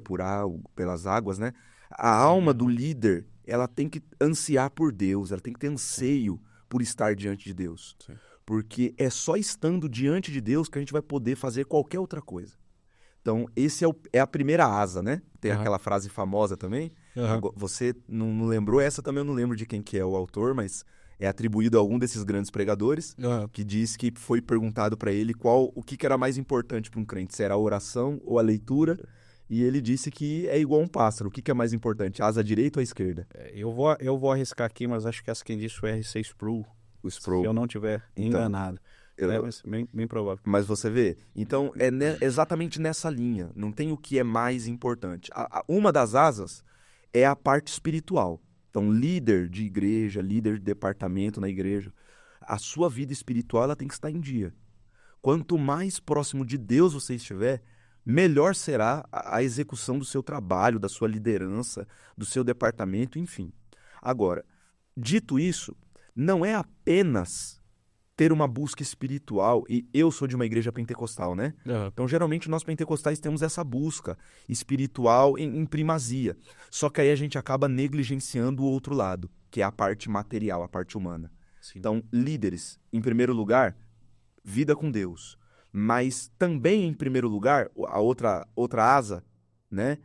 pelas águas, né? A alma do líder, ela tem que ansiar por Deus, ela tem que ter anseio por estar diante de Deus. Sim. Porque é só estando diante de Deus que a gente vai poder fazer qualquer outra coisa. Então, esse é a primeira asa, né? Tem aquela frase famosa também. Você não lembrou? Essa também eu não lembro de quem que é o autor, mas é atribuído a algum desses grandes pregadores, que diz que foi perguntado para ele o que era mais importante para um crente, se era a oração ou a leitura, e ele disse que é igual um pássaro. O que é mais importante, a asa direita ou a esquerda? Eu vou arriscar aqui, mas acho que essa quem disse foi o R6 Pro. O Sproul. Se eu não tiver enganado. Mas bem provável. Mas você vê, então exatamente nessa linha, não tem o que é mais importante. Uma das asas é a parte espiritual. Então, líder de igreja, líder de departamento na igreja, a sua vida espiritual ela tem que estar em dia. Quanto mais próximo de Deus você estiver, melhor será a execução do seu trabalho, da sua liderança, do seu departamento, enfim. Agora, dito isso, não é apenas ter uma busca espiritual, e eu sou de uma igreja pentecostal, né? Então, geralmente, nós pentecostais temos essa busca espiritual em primazia. Só que aí a gente acaba negligenciando o outro lado, que é a parte material, a parte humana. Sim. Então, líderes, em primeiro lugar, vida com Deus. Mas também, em primeiro lugar, a outra asa, né,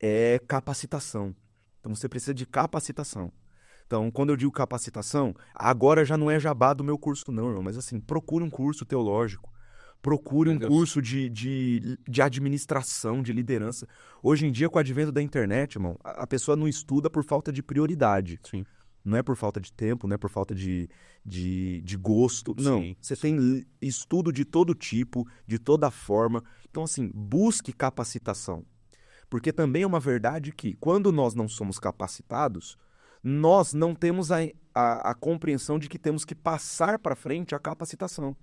é capacitação. Então, você precisa de capacitação. Então, quando eu digo capacitação, agora já não é jabá do meu curso não, irmão, mas assim, procure um curso teológico, Procure um curso de administração, de liderança. Hoje em dia, com o advento da internet, irmão, a pessoa não estuda por falta de prioridade. Sim. Não é por falta de tempo, não é por falta de gosto. Não, Sim. você tem estudo de todo tipo, de toda forma. Então, assim, busque capacitação. Porque também é uma verdade que, quando nós não somos capacitados, nós não temos a compreensão de que temos que passar para frente a capacitação.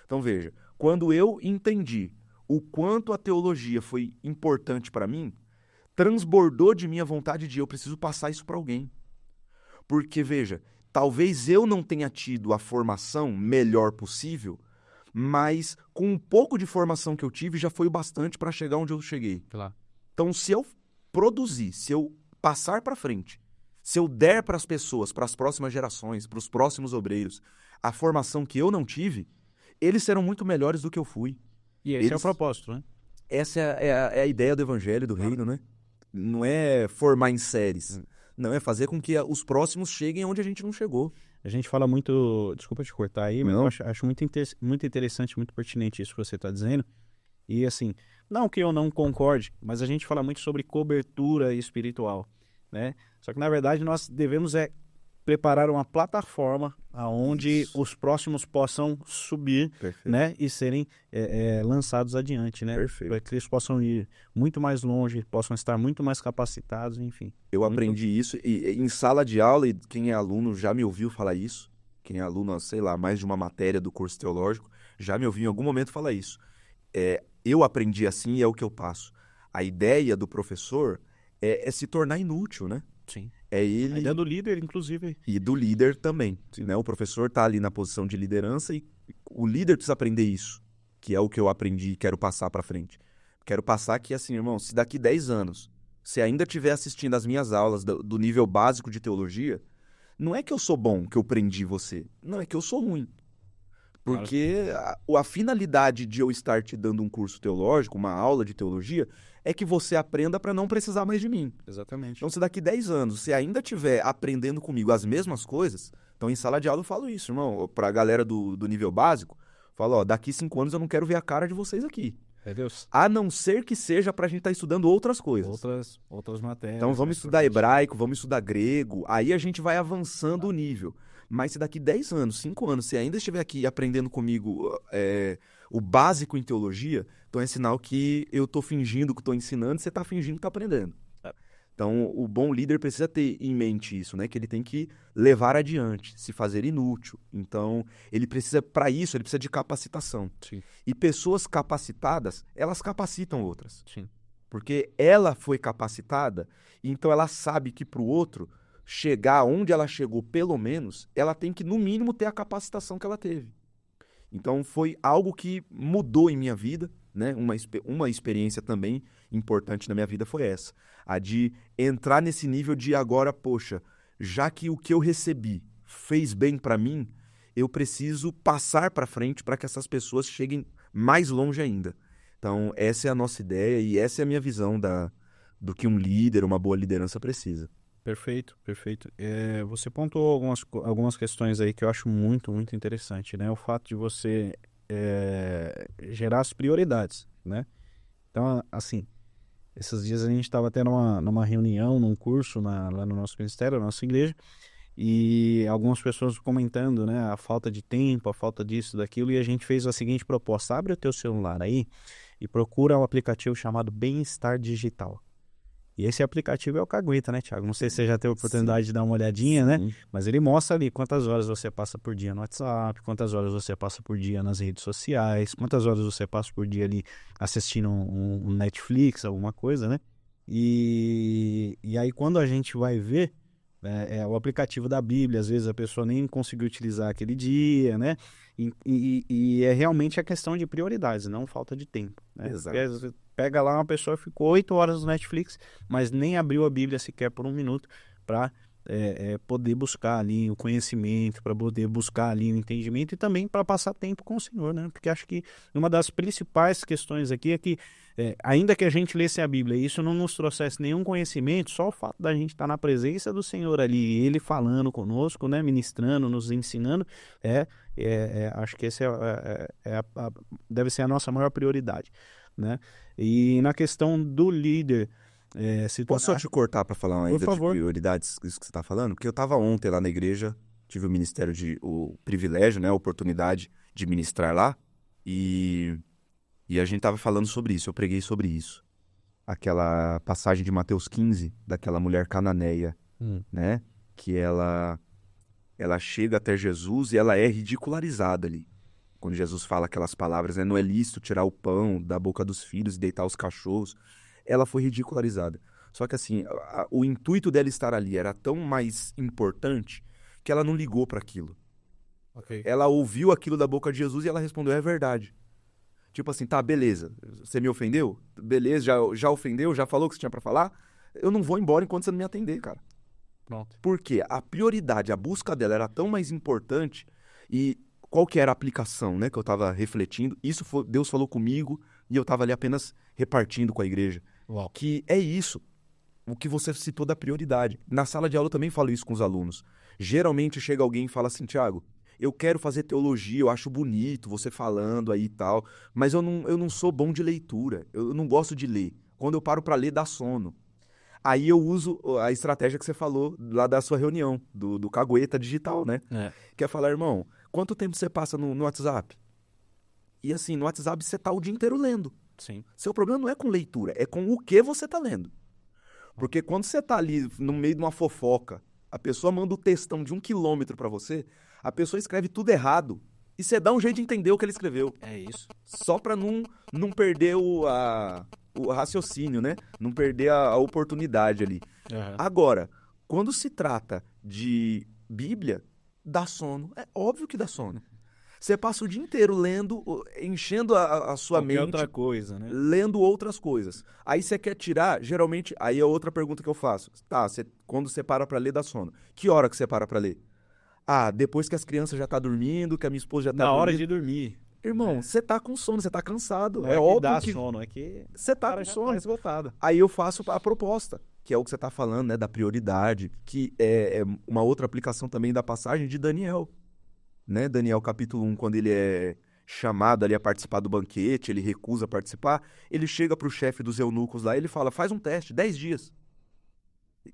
Então, veja, quando eu entendi o quanto a teologia foi importante para mim, transbordou de mim a vontade de eu preciso passar isso para alguém. Porque, veja, talvez eu não tenha tido a formação melhor possível, mas com um pouco de formação que eu tive já foi o bastante para chegar onde eu cheguei. Claro. Então, se eu produzir, se eu passar para frente, se eu der para as pessoas, para as próximas gerações, para os próximos obreiros, a formação que eu não tive, eles serão muito melhores do que eu fui. E esse é o propósito, né? Essa é a ideia do evangelho, do reino, né? Não é formar em séries. Não, é fazer com que os próximos cheguem onde a gente não chegou. A gente fala muito... Desculpa te cortar aí, mas Não. eu acho muito interessante, muito pertinente isso que você está dizendo. E assim, não que eu não concorde, mas a gente fala muito sobre cobertura espiritual, né? Só que na verdade nós devemos preparar uma plataforma aonde os próximos possam subir, Perfeito. né? E serem lançados adiante, né? Perfeito. Para que eles possam ir muito mais longe, possam estar muito mais capacitados, enfim. Eu aprendi isso e em sala de aula, e quem é aluno já me ouviu falar isso, quem é aluno, sei lá, mais de uma matéria do curso teológico, já me ouviu em algum momento falar isso. Eu aprendi assim e é o que eu passo. A ideia do professor é se tornar inútil, né? Sim. É ele... A ideia do líder, inclusive. E do líder também, né? O professor está ali na posição de liderança e o líder precisa aprender isso, que é o que eu aprendi e quero passar para frente. Quero passar que, assim, irmão, se daqui 10 anos você ainda estiver assistindo as minhas aulas do nível básico de teologia, não é que eu sou bom, que eu prendi você. Não, é que eu sou ruim. Porque a finalidade de eu estar te dando um curso teológico, uma aula de teologia, é que você aprenda para não precisar mais de mim. Exatamente. Então, se daqui 10 anos você ainda estiver aprendendo comigo as mesmas coisas, então em sala de aula eu falo isso, irmão, para a galera do nível básico, falo, daqui 5 anos eu não quero ver a cara de vocês aqui. É Deus. A não ser que seja para a gente estar estudando outras coisas. Outras matérias. Então vamos estudar hebraico, vamos estudar grego, aí a gente vai avançando o nível. Mas se daqui 10 anos, 5 anos, você ainda estiver aqui aprendendo comigo o básico em teologia, então é sinal que eu estou fingindo que estou ensinando e você está fingindo que está aprendendo. Então o bom líder precisa ter em mente isso, né? Que ele tem que levar adiante, se fazer inútil. Então para isso, ele precisa de capacitação. Sim. E pessoas capacitadas, elas capacitam outras. Sim. Porque ela foi capacitada, então ela sabe que para o outro chegar onde ela chegou, pelo menos, ela tem que, no mínimo, ter a capacitação que ela teve. Então, foi algo que mudou em minha vida, né? Uma experiência também importante na minha vida foi essa. A de entrar nesse nível de agora, poxa, já que o que eu recebi fez bem para mim, eu preciso passar para frente para que essas pessoas cheguem mais longe ainda. Então, essa é a nossa ideia e essa é a minha visão do que um líder, uma boa liderança precisa. Perfeito, perfeito. Você pontuou algumas questões aí que eu acho muito, muito interessante, né? O fato de você gerar as prioridades, né? Então, assim, esses dias a gente estava tendo numa reunião, num curso lá no nosso ministério, na nossa igreja, e algumas pessoas comentando, né? A falta de tempo, a falta disso, daquilo, e a gente fez a seguinte proposta: abre o teu celular aí e procura um aplicativo chamado Bem-Estar Digital. E esse aplicativo é o Cagueta, né, Thiago? Não sei se você já teve a oportunidade de dar uma olhadinha, né? Mas ele mostra ali quantas horas você passa por dia no WhatsApp, quantas horas você passa por dia nas redes sociais, quantas horas você passa por dia ali assistindo um Netflix, alguma coisa, né? E aí quando a gente vai ver, o aplicativo da Bíblia, às vezes a pessoa nem conseguiu utilizar aquele dia, né? E é realmente a questão de prioridades, não falta de tempo, né? Exato. Pega lá, uma pessoa ficou 8 horas no Netflix, mas nem abriu a Bíblia sequer por 1 minuto para poder buscar ali o conhecimento, para poder buscar ali o entendimento e também para passar tempo com o Senhor, né? Porque acho que uma das principais questões aqui é que, ainda que a gente lesse a Bíblia e isso não nos trouxesse nenhum conhecimento, só o fato da gente estar na presença do Senhor ali, Ele falando conosco, né? Ministrando, nos ensinando, Acho que esse deve ser a nossa maior prioridade, né? E na questão do líder, Posso só te cortar para falar Por ainda de favor. prioridades, isso que você está falando? Porque eu estava ontem lá na igreja, tive o privilégio, né, a oportunidade de ministrar lá, e a gente estava falando sobre isso, eu preguei sobre isso. Aquela passagem de Mateus 15, daquela mulher cananeia, né? Que ela chega até Jesus e ela é ridicularizada ali. Quando Jesus fala aquelas palavras, né? Não é lícito tirar o pão da boca dos filhos e deitar os cachorros. Ela foi ridicularizada. Só que assim, o intuito dela estar ali era tão mais importante que ela não ligou para aquilo. Ok. Ela ouviu aquilo da boca de Jesus e ela respondeu, é verdade. Tipo assim, tá, beleza, você me ofendeu? Beleza, já ofendeu? Já falou o que você tinha pra falar? Eu não vou embora enquanto você não me atender, cara. Pronto. Porque a prioridade, a busca dela era tão mais importante e qual que era a aplicação, né, que eu tava refletindo? Deus falou comigo e eu tava ali apenas repartindo com a igreja. Uau. Que é isso, o que você citou da prioridade. Na sala de aula eu também falo isso com os alunos. Geralmente chega alguém e fala assim, Thiago, eu quero fazer teologia, eu acho bonito você falando aí e tal, mas eu não sou bom de leitura, eu não gosto de ler. Quando eu paro para ler, dá sono. Aí eu uso a estratégia que você falou lá da sua reunião, do cagueta digital, né? Que é falar, irmão, quanto tempo você passa no WhatsApp? E assim, no WhatsApp você tá o dia inteiro lendo. Sim. Seu problema não é com leitura, é com o que você tá lendo. Porque quando você tá ali no meio de uma fofoca, a pessoa manda o textão de 1 quilômetro para você, a pessoa escreve tudo errado e você dá um jeito de entender o que ele escreveu. É isso. Só para não perder o raciocínio, né? Não perder a oportunidade ali. Agora, quando se trata de Bíblia, dá sono. É óbvio que dá sono. Você passa o dia inteiro lendo, enchendo a sua Qualquer mente, outra coisa, né? lendo outras coisas. Aí você quer tirar, geralmente, aí é outra pergunta que eu faço. Tá, quando você para pra ler, dá sono. Que hora que você para pra ler? Ah, depois que as crianças já tá dormindo, que a minha esposa já tá Na hora dormindo. de dormir. Irmão, você tá com sono, você tá cansado. Não É que óbvio dá que sono, é que você o tá cara com já sono. tá esgotado. Aí eu faço a proposta, que é o que você tá falando, né, da prioridade, que é uma outra aplicação também da passagem de Daniel. Né? Daniel capítulo 1, quando ele é chamado ali a participar do banquete, ele recusa participar, ele chega pro chefe dos eunucos lá e ele fala, faz um teste, 10 dias.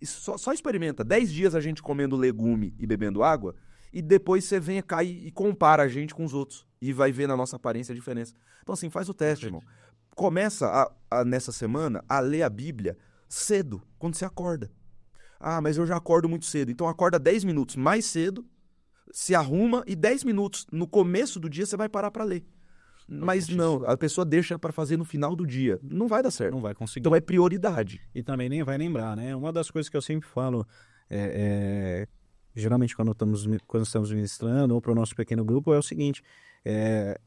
Só experimenta, 10 dias a gente comendo legume e bebendo água, e depois você vem cá e compara a gente com os outros, e vai ver na nossa aparência a diferença. Então assim, faz o teste, irmão. Começa nessa semana a ler a Bíblia cedo, quando você acorda. Ah, mas eu já acordo muito cedo, então acorda 10 minutos mais cedo, se arruma e 10 minutos no começo do dia você vai parar para ler. Mas não, a pessoa deixa para fazer no final do dia. Não vai dar certo. Não vai conseguir. Então é prioridade. E também nem vai lembrar, né? Uma das coisas que eu sempre falo, geralmente quando estamos ministrando ou para o nosso pequeno grupo, é o seguinte,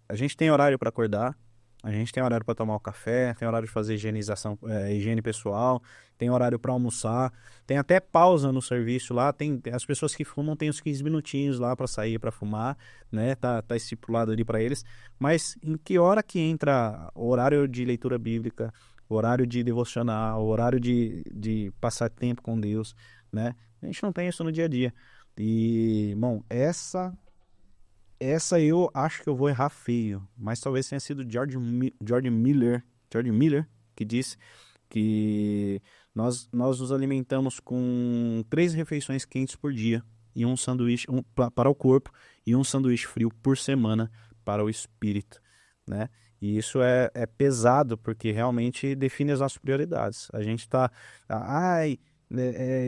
a gente tem horário para acordar, a gente tem horário para tomar o café, tem horário de fazer higienização, higiene pessoal, tem horário para almoçar, tem até pausa no serviço lá, tem as pessoas que fumam têm os 15 minutinhos lá para sair para fumar, né? Tá estipulado ali para eles. Mas em que hora que entra o horário de leitura bíblica, o horário de devocional, o horário de passar tempo com Deus, né? A gente não tem isso no dia a dia. E, bom, essa eu acho que eu vou errar feio, mas talvez tenha sido George Miller que disse que nós nos alimentamos com 3 refeições quentes por dia e um sanduíche para o corpo e um sanduíche frio por semana para o espírito, né? E isso é pesado porque realmente define as nossas prioridades. A gente tá,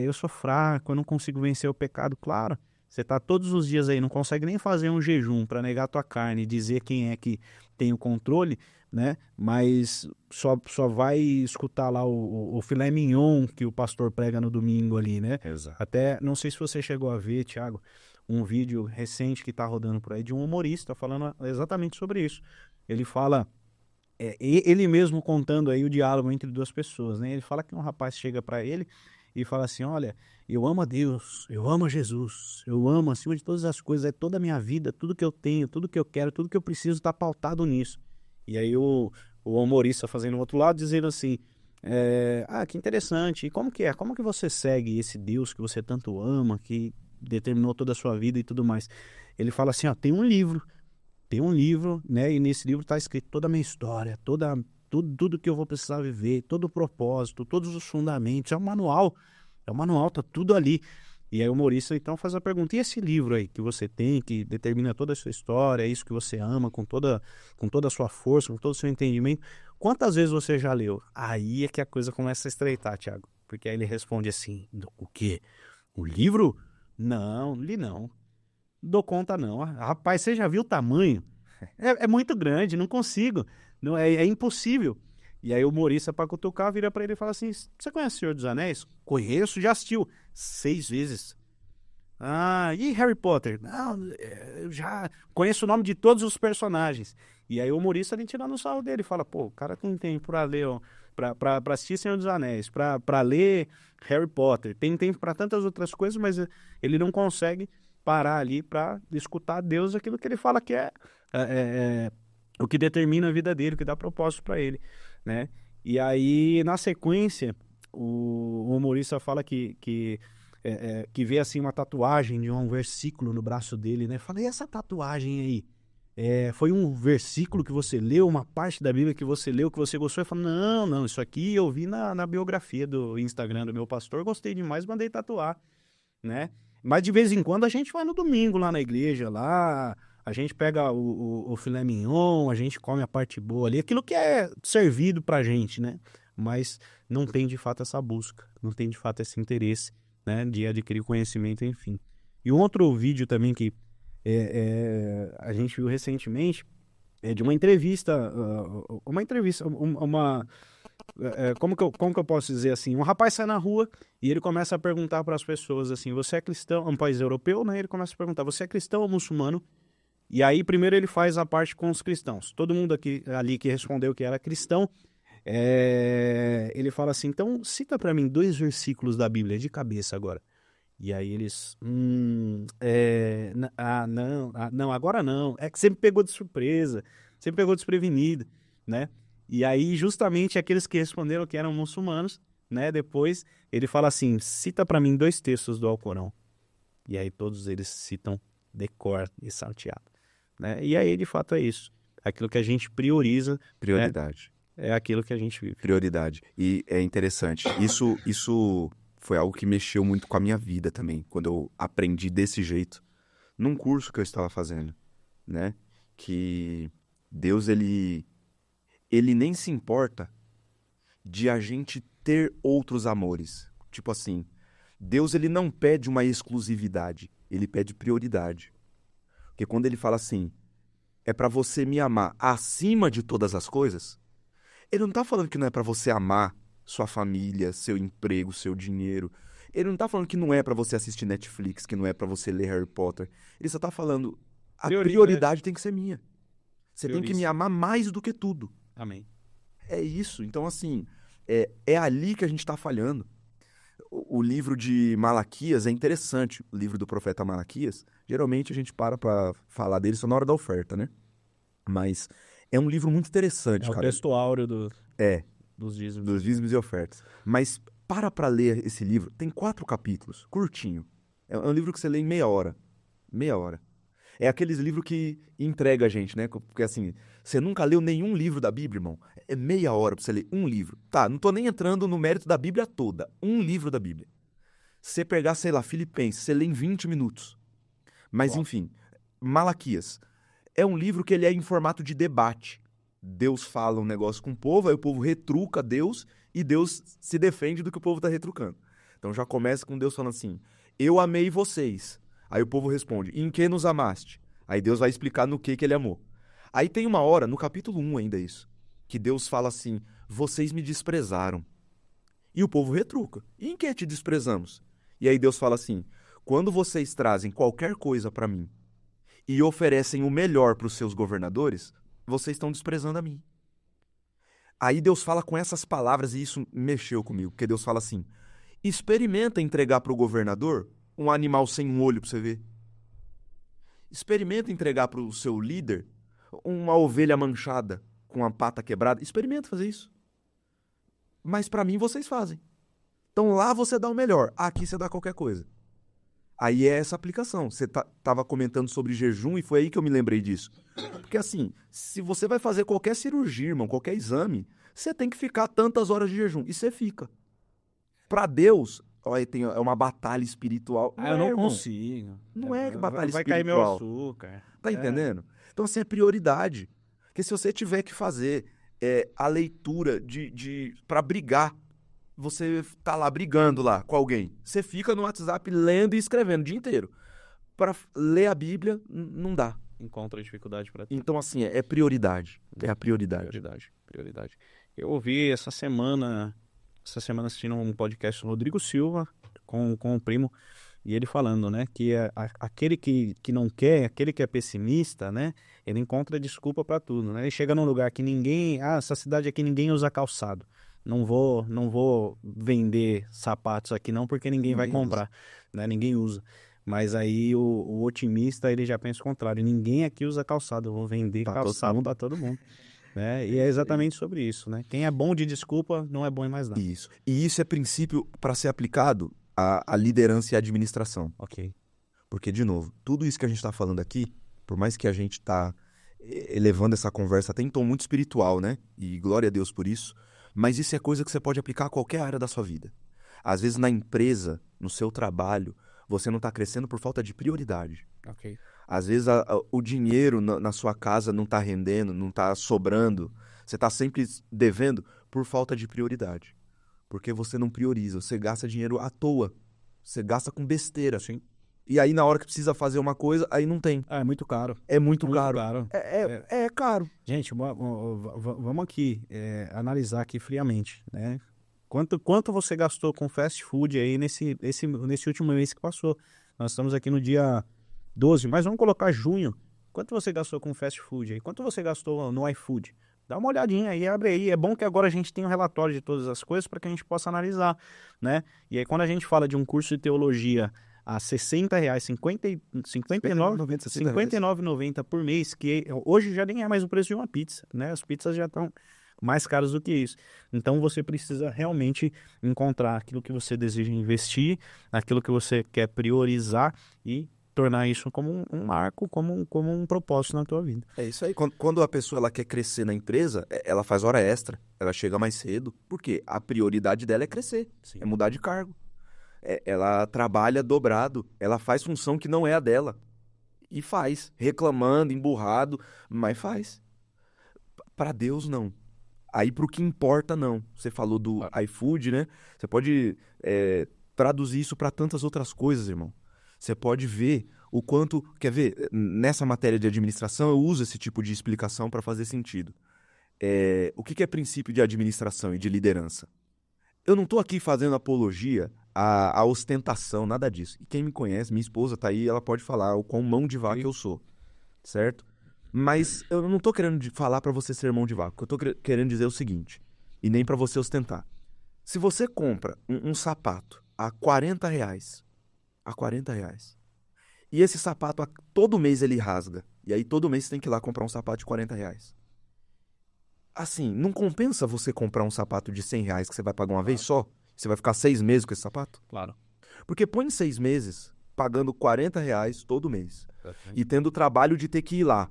eu sou fraco, eu não consigo vencer o pecado, claro. Você tá todos os dias aí, não consegue nem fazer um jejum para negar a tua carne e dizer quem é que tem o controle, né? Mas só vai escutar lá o filé mignon que o pastor prega no domingo ali, né? Exato. Até, não sei se você chegou a ver, Thiago, um vídeo recente que tá rodando por aí de um humorista falando exatamente sobre isso. Ele fala, ele mesmo contando aí o diálogo entre 2 pessoas, né? Ele fala que um rapaz chega para ele e fala assim, olha, eu amo a Deus, eu amo a Jesus, eu amo acima de todas as coisas, toda a minha vida, tudo que eu tenho, tudo que eu quero, tudo que eu preciso está pautado nisso. E aí o humorista fazendo o outro lado, dizendo assim, que interessante, e como que é? Como que você segue esse Deus que você tanto ama, que determinou toda a sua vida e tudo mais. Ele fala assim, ó, tem um livro, né, e nesse livro está escrito toda a minha história, tudo que eu vou precisar viver, todo o propósito, todos os fundamentos, é um manual, tá tudo ali. E aí o humorista então faz a pergunta, e esse livro aí que você tem, que determina toda a sua história, é isso que você ama com toda a sua força, com todo o seu entendimento, quantas vezes você já leu? Aí é que a coisa começa a estreitar, Thiago, porque aí ele responde assim, o quê? O livro? Não, li não. Dou conta não. Rapaz, você já viu o tamanho? É muito grande, não consigo. Não, é impossível. E aí o humorista, para cutucar, vira para ele e fala assim, você conhece o Senhor dos Anéis? Conheço, já assistiu 6 vezes. Ah, e Harry Potter? Não, eu já conheço o nome de todos os personagens. E aí o humorista, ele tira no sarro dele, fala, pô, o cara tem tempo para ler, ó, pra assistir Senhor dos Anéis, pra ler Harry Potter, tem tempo para tantas outras coisas, mas ele não consegue parar ali para escutar Deus, aquilo que ele fala que é o que determina a vida dele, o que dá propósito para ele, né? E aí, na sequência, o humorista fala que vê assim uma tatuagem de um versículo no braço dele, né? Fala, e essa tatuagem aí? Foi um versículo que você leu, uma parte da Bíblia que você leu, que você gostou? Ele fala, não, isso aqui eu vi na biografia do Instagram do meu pastor, gostei demais, mandei tatuar, né? Mas de vez em quando a gente vai no domingo lá na igreja, lá a gente pega o filé mignon, a gente come a parte boa ali, aquilo que é servido pra gente, né? Mas não tem de fato essa busca, não tem de fato esse interesse, né, de adquirir conhecimento, enfim. E um outro vídeo também que a gente viu recentemente é de uma entrevista, como que eu posso dizer assim? Um rapaz sai na rua e ele começa a perguntar para as pessoas assim, você é cristão? É um país europeu, né? Ele começa a perguntar, você é cristão ou muçulmano? E aí primeiro ele faz a parte com os cristãos. Todo mundo ali que respondeu que era cristão, ele fala assim, então cita para mim 2 versículos da Bíblia de cabeça agora. E aí eles, não, agora não. É que você me pegou de surpresa, você me pegou desprevenido, né? E aí justamente aqueles que responderam que eram muçulmanos, né? Depois ele fala assim, cita para mim 2 textos do Alcorão. E aí todos eles citam de cor e salteado, né? E aí de fato é isso. Aquilo que a gente prioriza, Prioridade. Né? É aquilo que a gente vive. Prioridade. E é interessante. Isso foi algo que mexeu muito com a minha vida também, quando eu aprendi desse jeito, num curso que eu estava fazendo, né? Que Deus, ele nem se importa de a gente ter outros amores. Tipo assim, Deus, ele não pede uma exclusividade, ele pede prioridade. Porque quando ele fala assim, é para você me amar acima de todas as coisas, ele não tá falando que não é para você amar sua família, seu emprego, seu dinheiro. Ele não tá falando que não é para você assistir Netflix, que não é para você ler Harry Potter. Ele só tá falando, a prioridade tem que ser minha. Você tem que me amar mais do que tudo. Amém. É isso. Então, assim, é ali que a gente tá falhando. O livro de Malaquias é interessante, o livro do profeta Malaquias. Geralmente a gente para falar dele só na hora da oferta, né? Mas é um livro muito interessante, cara. É o texto áureo dos dízimos. Dos dízimos e ofertas. Mas para ler esse livro, tem 4 capítulos, curtinho. É um livro que você lê em meia hora. Meia hora. É aqueles livros que entrega a gente, né? Porque assim, você nunca leu nenhum livro da Bíblia, irmão. É meia hora pra você ler um livro. Tá, não tô nem entrando no mérito da Bíblia toda. Um livro da Bíblia. Você pegar, sei lá, Filipenses, você lê em 20 minutos. Mas enfim, Malaquias. É um livro que ele é em formato de debate. Deus fala um negócio com o povo, aí o povo retruca Deus e Deus se defende do que o povo está retrucando. Então já começa com Deus falando assim, eu amei vocês. Aí o povo responde, em que nos amaste? Aí Deus vai explicar no que ele amou. Aí tem uma hora, no capítulo 1 ainda isso, que Deus fala assim, vocês me desprezaram. E o povo retruca, e em que te desprezamos? E aí Deus fala assim, quando vocês trazem qualquer coisa para mim e oferecem o melhor para os seus governadores, vocês estão desprezando a mim. Aí Deus fala com essas palavras e isso mexeu comigo, porque Deus fala assim, experimenta entregar para o governador um animal sem um olho para você ver. Experimenta entregar para o seu líder uma ovelha manchada com a pata quebrada. Experimenta fazer isso. Mas para mim vocês fazem. Então lá você dá o melhor, aqui você dá qualquer coisa. Aí é essa aplicação. Você tava comentando sobre jejum e foi aí que eu me lembrei disso. Porque assim, se você vai fazer qualquer cirurgia, irmão, qualquer exame, você tem que ficar tantas horas de jejum. E você fica. Pra Deus, olha, é uma batalha espiritual. Eu não irmão. consigo. Não é batalha Vai cair meu espiritual. açúcar. Tá entendendo? Então, assim, é prioridade. Porque se você tiver que fazer a leitura pra brigar, você tá lá brigando lá com alguém, você fica no WhatsApp lendo e escrevendo o dia inteiro. Pra ler a Bíblia, não dá. Encontra dificuldade para Então, assim, é prioridade. É a prioridade. Prioridade. Eu ouvi essa semana assistindo um podcast do Rodrigo Silva com o primo, e ele falando, né, que aquele que não quer, aquele que é pessimista, né, ele encontra desculpa para tudo, né? Ele chega num lugar que essa cidade aqui ninguém usa calçado. Não vou vender sapatos aqui não, porque ninguém vai comprar, né? Ninguém usa. Mas aí o otimista, ele já pensa o contrário. Ninguém aqui usa calçado, eu vou vender calçado para todo mundo. Né? E é exatamente sobre isso, né? Quem é bom de desculpa não é bom em mais nada. Isso. E isso é princípio para ser aplicado à liderança e à administração. Ok. Porque, de novo, tudo isso que a gente está falando aqui, por mais que a gente está elevando essa conversa até em tom muito espiritual, né? E glória a Deus por isso, mas isso é coisa que você pode aplicar a qualquer área da sua vida. Às vezes na empresa, no seu trabalho, você não está crescendo por falta de prioridade. Ok. Às vezes o dinheiro na sua casa não está rendendo, não está sobrando. Você está sempre devendo por falta de prioridade. Porque você não prioriza, você gasta dinheiro à toa. Você gasta com besteira. Sim. E aí na hora que precisa fazer uma coisa, aí não tem. É muito caro. É muito caro. É caro. Gente, vamos aqui analisar aqui friamente, né? Quanto você gastou com fast food aí nesse último mês que passou? Nós estamos aqui no dia 12, mas vamos colocar junho. Quanto você gastou com fast food aí? Quanto você gastou no iFood? Dá uma olhadinha aí, abre aí. É bom que agora a gente tem um relatório de todas as coisas para que a gente possa analisar, né? E aí quando a gente fala de um curso de teologia a R$60, R$59,90 por mês, que hoje já nem é mais o preço de uma pizza, né? As pizzas já estão mais caras do que isso. Então você precisa realmente encontrar aquilo que você deseja investir, aquilo que você quer priorizar e tornar isso como um marco, como um propósito na tua vida. É isso aí. Quando a pessoa ela quer crescer na empresa, ela faz hora extra, ela chega mais cedo, porque a prioridade dela é crescer, Sim. é mudar de cargo. Ela trabalha dobrado, ela faz função que não é a dela. E faz, reclamando, emburrado, mas faz. Para Deus, não. Aí pro que importa, não. Você falou do iFood, né? Você pode traduzir isso para tantas outras coisas, irmão. Você pode ver o quanto... Quer ver? Nessa matéria de administração, eu uso esse tipo de explicação para fazer sentido. O que é princípio de administração e de liderança? Eu não estou aqui fazendo apologia à ostentação, nada disso. E quem me conhece, minha esposa tá aí, ela pode falar o quão mão de vaca eu sou, certo? Mas eu não estou querendo falar para você ser mão de vaca. Eu estou querendo dizer o seguinte, e nem para você ostentar. Se você compra um sapato a R$40, e esse sapato todo mês ele rasga, e aí todo mês você tem que ir lá comprar um sapato de R$40. Assim, não compensa você comprar um sapato de R$100 que você vai pagar uma vez só? Você vai ficar 6 meses com esse sapato? Claro. Porque põe 6 meses pagando R$40 todo mês. E tendo o trabalho de ter que ir lá.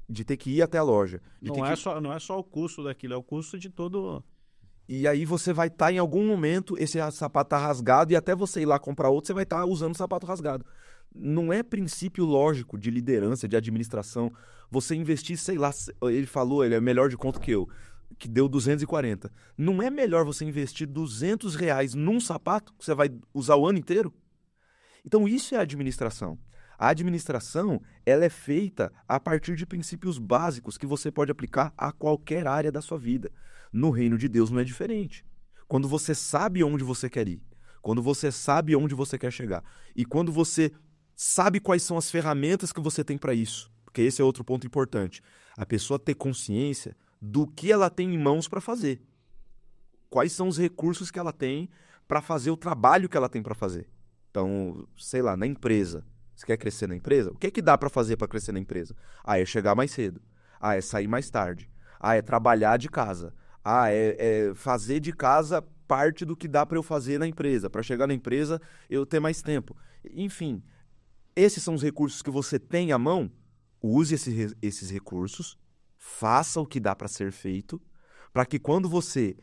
De ter que ir até a loja. Não é só o custo daquilo, é o custo de todo... E aí você vai estar em algum momento, esse sapato tá rasgado, e até você ir lá comprar outro, você vai estar usando o sapato rasgado. Não é princípio lógico de liderança, de administração, você investir, sei lá, ele falou, ele é melhor de conta que eu, que deu 240. Não é melhor você investir R$200 num sapato que você vai usar o ano inteiro? Então isso é administração. A administração, ela é feita a partir de princípios básicos que você pode aplicar a qualquer área da sua vida. No reino de Deus não é diferente. Quando você sabe onde você quer ir, quando você sabe onde você quer chegar, e quando você sabe quais são as ferramentas que você tem para isso, porque esse é outro ponto importante. A pessoa ter consciência do que ela tem em mãos para fazer. Quais são os recursos que ela tem para fazer o trabalho que ela tem para fazer. Então, sei lá, na empresa. Você quer crescer na empresa? O que é que dá para fazer para crescer na empresa? É chegar mais cedo. É sair mais tarde. É trabalhar de casa. É fazer de casa parte do que dá para eu fazer na empresa. Para chegar na empresa, eu ter mais tempo. Enfim, esses são os recursos que você tem à mão, use esses recursos, faça o que dá para ser feito, para que quando você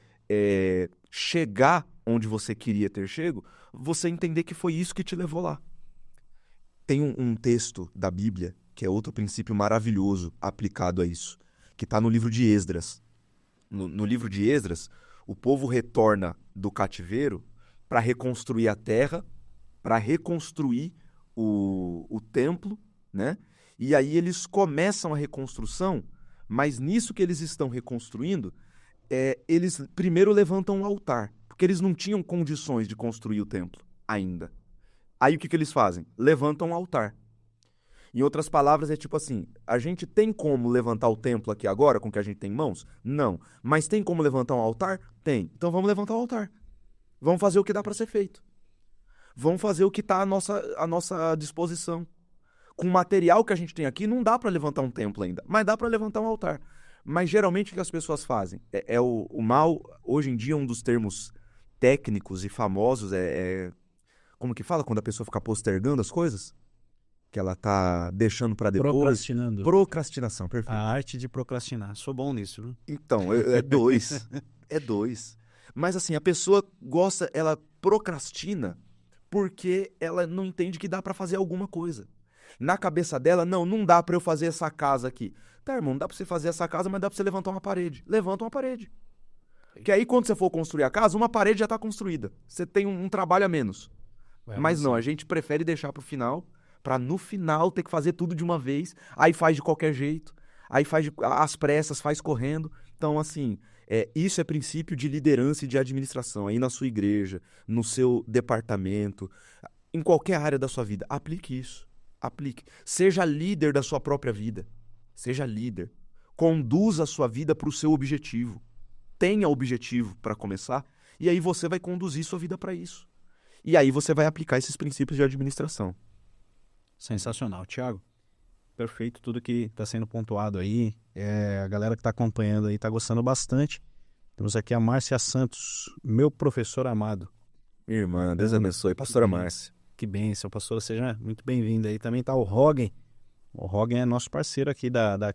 chegar onde você queria ter chego, você entender que foi isso que te levou lá. Tem um texto da Bíblia, que é outro princípio maravilhoso aplicado a isso, que está no livro de Esdras. No livro de Esdras, o povo retorna do cativeiro para reconstruir a terra, para reconstruir o templo, né? E aí eles começam a reconstrução, mas nisso que eles estão reconstruindo, eles primeiro levantam um altar, porque eles não tinham condições de construir o templo ainda. Aí o que eles fazem? Levantam um altar. Em outras palavras, é tipo assim, a gente tem como levantar o templo aqui agora com o que a gente tem em mãos? Não. Mas tem como levantar um altar? Tem. Então vamos levantar o altar. Vamos fazer o que dá para ser feito. Vamos fazer o que está à nossa disposição. Com o material que a gente tem aqui, não dá para levantar um templo ainda, mas dá para levantar um altar. Mas geralmente o que as pessoas fazem? O mal, hoje em dia, um dos termos técnicos e famosos como que fala quando a pessoa fica postergando as coisas? Que ela tá deixando para depois. Procrastinando. Procrastinação, perfeito. A arte de procrastinar. Sou bom nisso, viu? Então, é dois. É dois. Mas assim, a pessoa ela procrastina porque ela não entende que dá para fazer alguma coisa. Na cabeça dela, não dá para eu fazer essa casa aqui. Tá, irmão, não dá para você fazer essa casa, mas dá para você levantar uma parede. Levanta uma parede. Que aí, quando você for construir a casa, uma parede já tá construída. Você tem um trabalho a menos. Mas não, a gente prefere deixar pro final, para no final ter que fazer tudo de uma vez. Aí faz de qualquer jeito. Aí faz às pressas, faz correndo. Então, assim, isso é princípio de liderança e de administração. Aí na sua igreja, no seu departamento, em qualquer área da sua vida. Aplique isso. Aplique. Seja líder da sua própria vida. Seja líder. Conduza a sua vida para o seu objetivo. Tenha objetivo para começar. E aí você vai conduzir sua vida para isso. E aí você vai aplicar esses princípios de administração. Sensacional. Thiago, perfeito tudo que está sendo pontuado aí. A galera que está acompanhando aí está gostando bastante. Temos aqui a Márcia Santos, meu professor amado. Minha irmã, Deus abençoe. Pastora Márcia. Que bênção, pastora. Seja muito bem-vinda aí. Também está o Rogen. O Rogen é nosso parceiro aqui da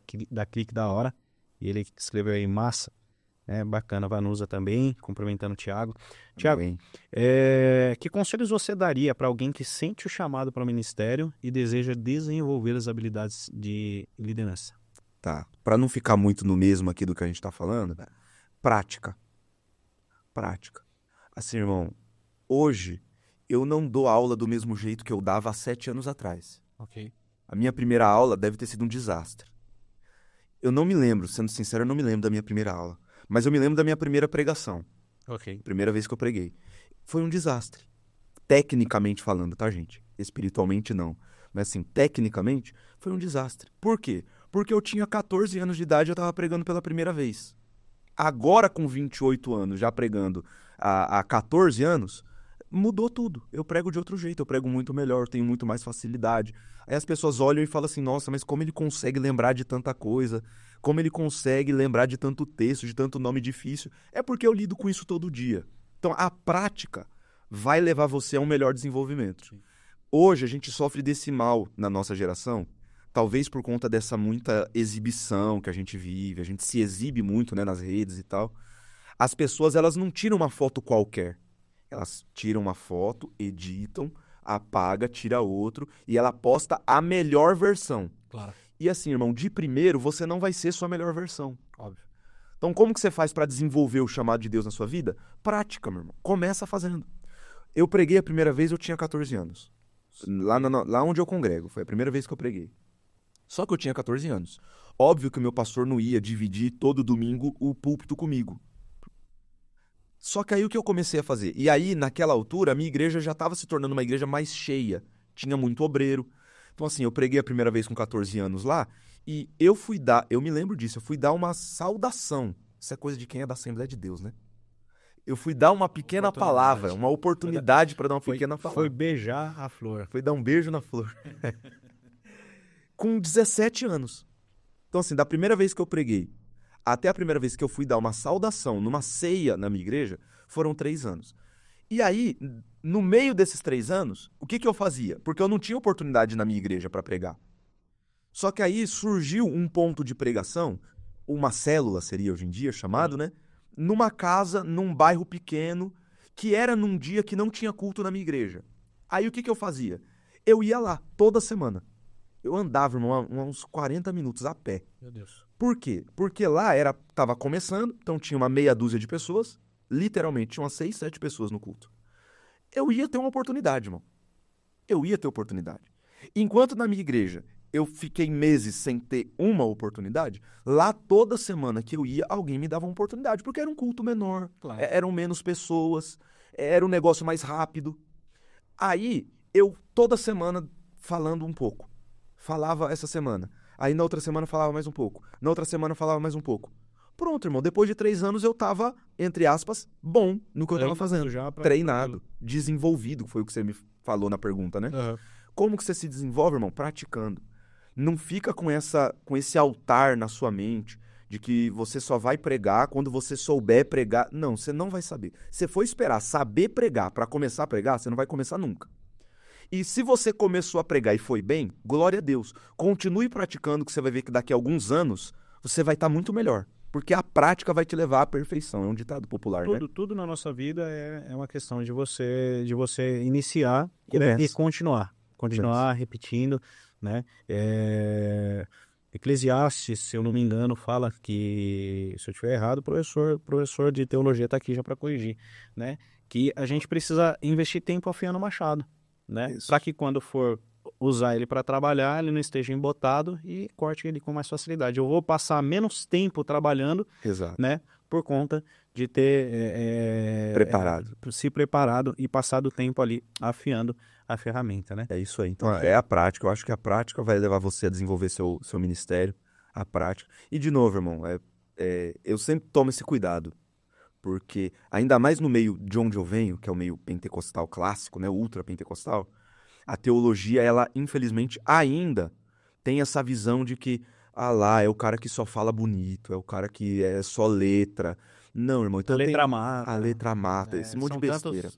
Clique da Hora. E ele escreveu aí massa. Bacana, Vanusa também, cumprimentando o Thiago. Thiago, que conselhos você daria para alguém que sente o chamado para o ministério e deseja desenvolver as habilidades de liderança? Tá, para não ficar muito no mesmo aqui do que a gente está falando, prática. Prática. Assim, irmão, hoje eu não dou aula do mesmo jeito que eu dava há 7 anos atrás. Ok. A minha primeira aula deve ter sido um desastre. Eu não me lembro, sendo sincero, eu não me lembro da minha primeira aula. Mas eu me lembro da minha primeira pregação. Ok. Primeira vez que eu preguei. Foi um desastre. Tecnicamente falando, tá, gente? Espiritualmente, não. Mas, assim, tecnicamente, foi um desastre. Por quê? Porque eu tinha 14 anos de idade e eu estava pregando pela primeira vez. Agora, com 28 anos, já pregando há 14 anos, mudou tudo. Eu prego de outro jeito, eu prego muito melhor, tenho muito mais facilidade. Aí as pessoas olham e falam assim, nossa, mas como ele consegue lembrar de tanta coisa? Como ele consegue lembrar de tanto texto, de tanto nome difícil? É porque eu lido com isso todo dia. Então, a prática vai levar você a um melhor desenvolvimento. Sim. Hoje, a gente sofre desse mal na nossa geração, talvez por conta dessa muita exibição que a gente vive, a gente se exibe muito, né, nas redes e tal. As pessoas, elas não tiram uma foto qualquer. Elas tiram uma foto, editam, apaga, tira outro e ela posta a melhor versão. Claro. E assim, irmão, de primeiro você não vai ser sua melhor versão. Óbvio. Então, como que você faz para desenvolver o chamado de Deus na sua vida? Prática, meu irmão. Começa fazendo. Eu preguei a primeira vez, eu tinha 14 anos. Lá onde eu congrego. Foi a primeira vez que eu preguei. Só que eu tinha 14 anos. Óbvio que o meu pastor não ia dividir todo domingo o púlpito comigo. Só que aí o que eu comecei a fazer? E aí, naquela altura, a minha igreja já estava se tornando uma igreja mais cheia. Tinha muito obreiro. Então, assim, eu preguei a primeira vez com 14 anos lá e eu me lembro disso, eu fui dar uma saudação. Isso é coisa de quem é da Assembleia de Deus, né? Eu fui dar uma pequena palavra, uma oportunidade para dar uma pequena palavra. Foi beijar a flor. Foi dar um beijo na flor. Com 17 anos. Então, assim, da primeira vez que eu preguei até a primeira vez que eu fui dar uma saudação numa ceia na minha igreja, foram 3 anos. E aí, no meio desses 3 anos, o que eu fazia? Porque eu não tinha oportunidade na minha igreja para pregar. Só que aí surgiu um ponto de pregação, uma célula seria hoje em dia chamado, né? Numa casa, num bairro pequeno, que era num dia que não tinha culto na minha igreja. Aí o que eu fazia? Eu ia lá toda semana. Eu andava, irmão, uns 40 minutos a pé. Meu Deus. Por quê? Porque lá tava começando, então tinha uma meia dúzia de pessoas, literalmente tinha umas 6, 7 pessoas no culto. Eu ia ter uma oportunidade, irmão. Eu ia ter oportunidade. Enquanto na minha igreja eu fiquei meses sem ter uma oportunidade, lá toda semana que eu ia, alguém me dava uma oportunidade, porque era um culto menor, Claro. eram menos pessoas, era um negócio mais rápido. Aí, eu toda semana falando um pouco. Falava essa semana. Aí na outra semana falava mais um pouco. Na outra semana falava mais um pouco. Pronto, irmão. Depois de 3 anos eu tava, entre aspas, bom no que eu tava fazendo. Treinado, desenvolvido, foi o que você me falou na pergunta, né? Uhum. Como que você se desenvolve, irmão? Praticando. Não fica com esse altar na sua mente de que você só vai pregar quando você souber pregar. Não, você não vai saber. Se for esperar saber pregar para começar a pregar, você não vai começar nunca. E se você começou a pregar e foi bem, glória a Deus. Continue praticando que você vai ver que daqui a alguns anos você vai estar muito melhor. Porque a prática vai te levar à perfeição. É um ditado popular, né? Tudo na nossa vida é uma questão de você iniciar e continuar. Continuar repetindo, né? Eclesiastes, se eu não me engano, fala que, se eu estiver errado, o professor de teologia está aqui já para corrigir, né? Que a gente precisa investir tempo afiando o machado, né? Para que quando for usar ele para trabalhar, ele não esteja embotado e corte ele com mais facilidade. Eu vou passar menos tempo trabalhando, né? Por conta de ter se preparado e passado o tempo ali afiando a ferramenta, né? É isso aí. Então, é a prática. Eu acho que a prática vai levar você a desenvolver seu ministério, a prática. E, de novo, irmão, eu sempre tomo esse cuidado, porque, ainda mais no meio de onde eu venho, que é o meio pentecostal clássico, né, ultra pentecostal, a teologia, ela, infelizmente, ainda tem essa visão de que, lá, é o cara que só fala bonito, é o cara que é só letra. Não, irmão. Então a letra mata, esse monte de besteira.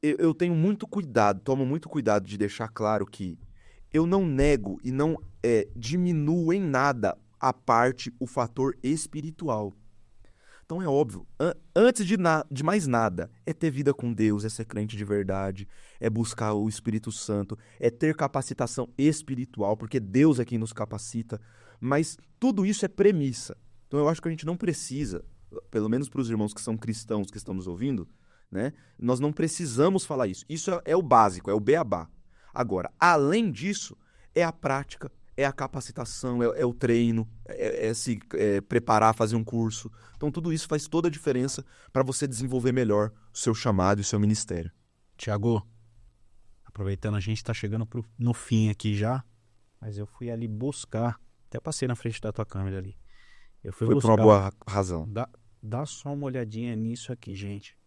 Eu tenho muito cuidado, tomo muito cuidado de deixar claro que eu não nego e não diminuo em nada o fator espiritual. Então é óbvio, antes de mais nada, é ter vida com Deus, é ser crente de verdade, é buscar o Espírito Santo, é ter capacitação espiritual, porque Deus é quem nos capacita, mas tudo isso é premissa. Então eu acho que a gente não precisa, pelo menos para os irmãos que são cristãos que estão nos ouvindo, né? Nós não precisamos falar isso. Isso é o básico, é o beabá. Agora, além disso, é a prática, é a capacitação, é o treino, é se preparar, fazer um curso. Então, tudo isso faz toda a diferença para você desenvolver melhor o seu chamado e o seu ministério. Tiago, aproveitando, a gente está chegando no fim aqui já, mas eu fui ali buscar, até passei na frente da tua câmera ali. Foi por uma boa razão. Dá só uma olhadinha nisso aqui, gente.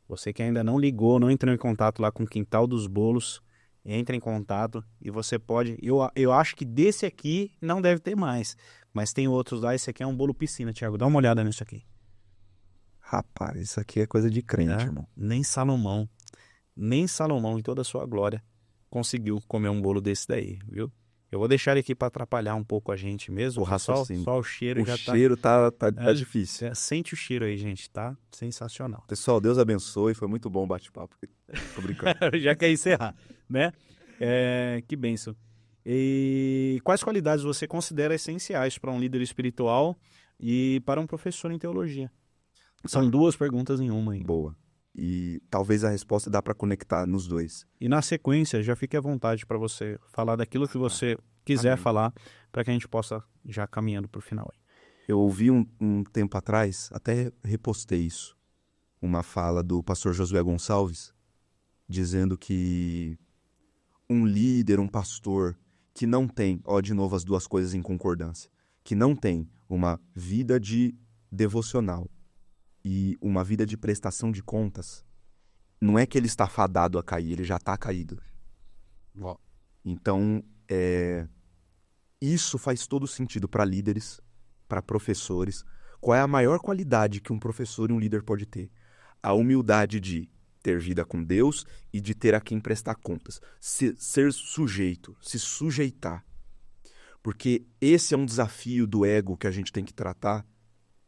Você que ainda não ligou, não entrou em contato lá com o Quintal dos Bolos, entra em contato e você pode... Eu acho que desse aqui não deve ter mais, mas tem outros lá. Esse aqui é um bolo piscina, Tiago. Dá uma olhada nisso aqui. Rapaz, isso aqui é coisa de crente, irmão. Nem Salomão em toda a sua glória conseguiu comer um bolo desse daí, viu? Eu vou deixar ele aqui para atrapalhar um pouco a gente mesmo. Só o cheiro já tá... O cheiro tá difícil. Sente o cheiro aí, gente. Tá sensacional. Pessoal, Deus abençoe. Foi muito bom o bate-papo. Tô brincando. Já quer encerrar, né? Que bênção. E quais qualidades você considera essenciais para um líder espiritual e para um professor em teologia? São 2 perguntas em uma aí. Boa. E talvez a resposta dá para conectar nos dois. E na sequência, já fique à vontade para você falar daquilo que você quiser falar, para que a gente possa já caminhando para o final. Eu ouvi um tempo atrás, até repostei isso, uma fala do pastor Josué Gonçalves, dizendo que um líder, um pastor, que não tem, de novo as 2 coisas em concordância, que não tem uma vida de devocional e uma vida de prestação de contas, não é que ele está fadado a cair, ele já está caído. Então, isso faz todo sentido para líderes, para professores. Qual é a maior qualidade que um professor e um líder pode ter? A humildade de ter vida com Deus e de ter a quem prestar contas. Ser sujeito, se sujeitar. Porque esse é um desafio do ego que a gente tem que tratar.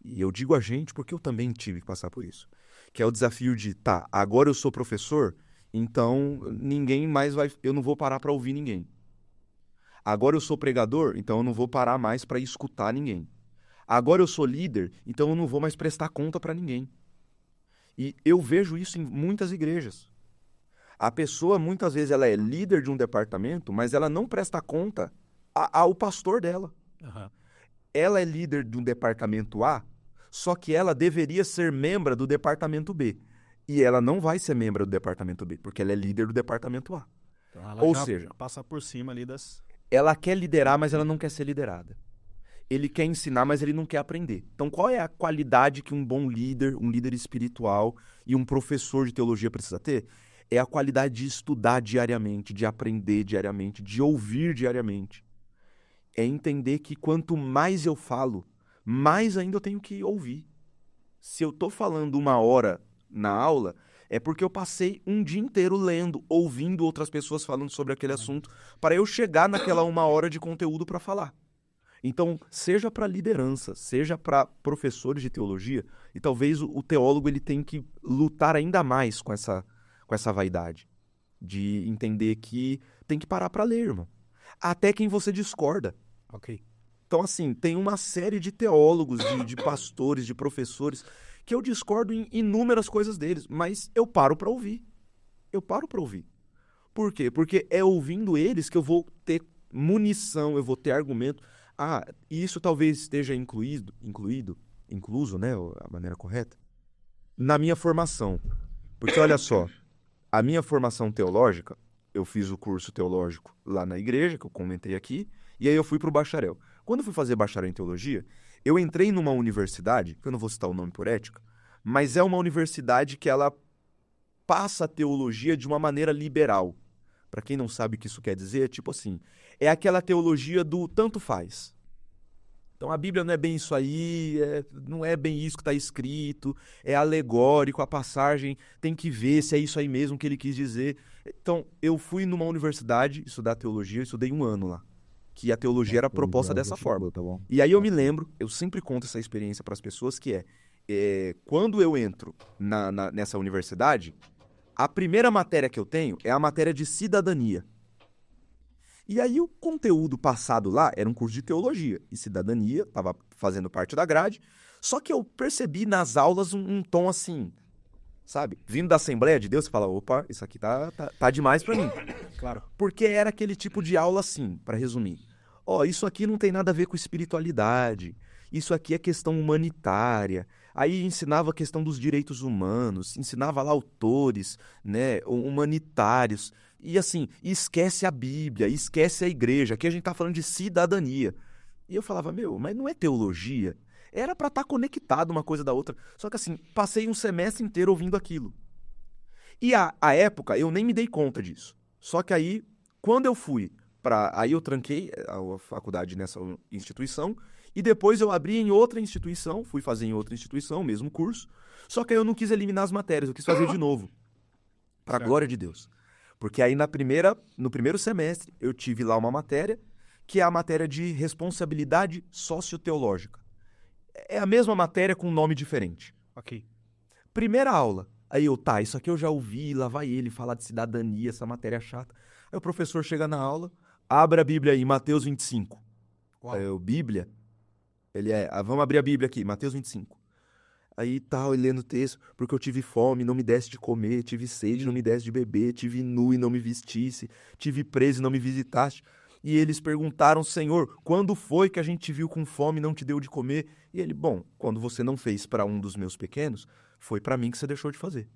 E eu digo a gente porque eu também tive que passar por isso. Que é o desafio de, tá, agora eu sou professor, então ninguém mais vai... Eu não vou parar para ouvir ninguém. Agora eu sou pregador, então eu não vou parar mais para escutar ninguém. Agora eu sou líder, então eu não vou mais prestar conta para ninguém. E eu vejo isso em muitas igrejas. A pessoa, muitas vezes, ela é líder de um departamento, mas ela não presta conta ao pastor dela. Uhum. Ela é líder de um departamento A, só que ela deveria ser membro do departamento B. E ela não vai ser membro do departamento B, porque ela é líder do departamento A. Então ela Ou já seja, passa por cima ali das... ela quer liderar, mas ela não quer ser liderada. Ele quer ensinar, mas ele não quer aprender. Então, qual é a qualidade que um bom líder, um líder espiritual e um professor de teologia precisa ter? É a qualidade de estudar diariamente, de aprender diariamente, de ouvir diariamente. É entender que quanto mais eu falo, mais ainda eu tenho que ouvir. Se eu estou falando 1 hora na aula, é porque eu passei um dia inteiro lendo, ouvindo outras pessoas falando sobre aquele assunto, para eu chegar naquela 1 hora de conteúdo para falar. Então, seja para liderança, seja para professores de teologia, e talvez o teólogo ele tem que lutar ainda mais com essa vaidade, de entender que tem que parar para ler, irmão. Até quem você discorda. Ok. Então, assim, tem uma série de teólogos, de pastores, de professores, que eu discordo em inúmeras coisas deles, mas eu paro para ouvir. Eu paro para ouvir. Por quê? Porque é ouvindo eles que eu vou ter munição, eu vou ter argumento. Ah, e isso talvez esteja incluso, né, a maneira correta, na minha formação. Porque, olha só, a minha formação teológica, eu fiz o curso teológico lá na igreja, que eu comentei aqui, e aí eu fui para o bacharel. Quando eu fui fazer bacharel em teologia, eu entrei numa universidade, que eu não vou citar o nome por ética, mas é uma universidade que ela passa a teologia de uma maneira liberal. Para quem não sabe o que isso quer dizer, é tipo assim, é aquela teologia do tanto faz. Então a Bíblia não é bem isso aí, não é bem isso que está escrito, é alegórico, a passagem tem que ver se é isso aí mesmo que ele quis dizer. Então eu fui numa universidade estudar teologia, eu estudei 1 ano lá, que a teologia era proposta dessa forma. Tá bom. E aí eu me lembro, eu sempre conto essa experiência para as pessoas, que quando eu entro nessa universidade, a primeira matéria que eu tenho é a matéria de cidadania. E aí o conteúdo passado lá era um curso de teologia e cidadania, estava fazendo parte da grade, só que eu percebi nas aulas um tom assim, sabe? Vindo da Assembleia de Deus, você fala, opa, isso aqui tá demais para mim. Claro. Porque era aquele tipo de aula assim, para resumir. Isso aqui não tem nada a ver com espiritualidade, isso aqui é questão humanitária. Aí ensinava a questão dos direitos humanos, ensinava lá autores, né, humanitários. E assim, esquece a Bíblia, esquece a igreja. Aqui a gente tá falando de cidadania. E eu falava, mas não é teologia? Era para estar conectado uma coisa da outra. Só que assim, passei um semestre inteiro ouvindo aquilo. E à época, eu nem me dei conta disso. Só que aí, quando eu fui aí eu tranquei a faculdade nessa instituição, e depois eu abri em outra instituição, fui fazer em outra instituição, mesmo curso, só que aí eu não quis eliminar as matérias, eu quis fazer de novo, para a glória de Deus. Porque aí no primeiro semestre eu tive lá uma matéria, que é a matéria de responsabilidade socioteológica. É a mesma matéria com um nome diferente. Ok. Primeira aula, aí isso aqui eu já ouvi, lá vai ele falar de cidadania, essa matéria chata. Aí o professor chega na aula, abre a Bíblia aí, Mateus 25. Aí Bíblia, vamos abrir a Bíblia aqui, Mateus 25. Aí ele lendo o texto, porque eu tive fome, não me desse de comer, tive sede, não me desse de beber, tive nu e não me vestisse, tive preso e não me visitaste. E eles perguntaram, Senhor, quando foi que a gente te viu com fome e não te deu de comer? E ele, quando você não fez para um dos meus pequenos, foi para mim que você deixou de fazer.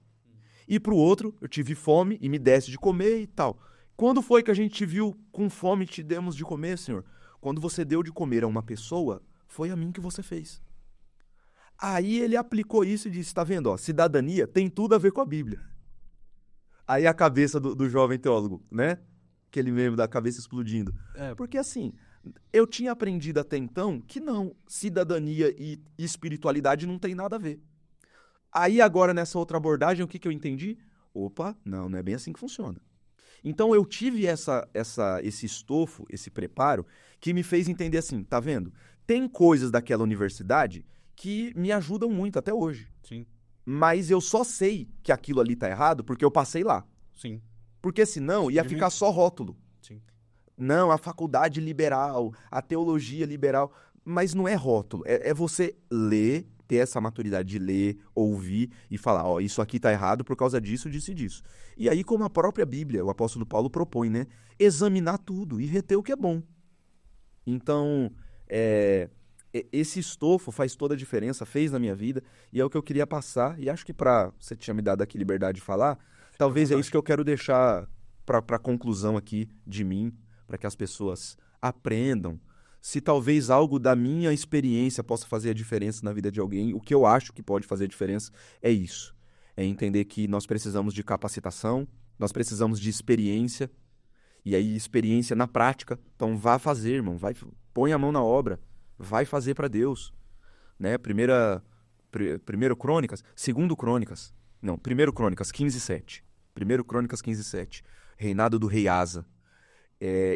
E para o outro, eu tive fome e me desse de comer e tal. Quando foi que a gente te viu com fome e te demos de comer, Senhor? Quando você deu de comer a uma pessoa, foi a mim que você fez. Aí ele aplicou isso e disse, tá vendo, cidadania tem tudo a ver com a Bíblia. Aí a cabeça do jovem teólogo, né? Aquele meme da cabeça explodindo. Porque assim, eu tinha aprendido até então que não, cidadania e espiritualidade não tem nada a ver. Aí agora nessa outra abordagem, o que eu entendi? Opa, não é bem assim que funciona. Então eu tive esse estofo, esse preparo, que me fez entender assim, tá vendo? Tem coisas daquela universidade que me ajudam muito até hoje. Sim, Mas eu só sei que aquilo ali tá errado porque eu passei lá. sim, Porque senão ia ficar só rótulo. sim. Não, a faculdade liberal, a teologia liberal. Mas não é rótulo. É você ler, ter essa maturidade de ler, ouvir e falar, ó, isso aqui tá errado por causa disso, disso e disso. E aí, como a própria Bíblia, o apóstolo Paulo propõe, né? Examinar tudo e reter o que é bom. Então, esse estofo faz toda a diferença, fez na minha vida, e é o que eu queria passar. E acho que você tinha me dado aqui liberdade de falar, talvez é isso que eu quero deixar para conclusão aqui de mim, para que as pessoas aprendam. Se talvez algo da minha experiência possa fazer a diferença na vida de alguém, o que eu acho que pode fazer a diferença é isso. É entender que nós precisamos de capacitação, nós precisamos de experiência, e aí experiência na prática. Então vá fazer, irmão, põe a mão na obra, vai fazer para Deus. Né? Primeiro Crônicas, segundo Crônicas, não, primeiro Crônicas 15:7. Primeiro Crônicas 15:7. Reinado do rei Asa.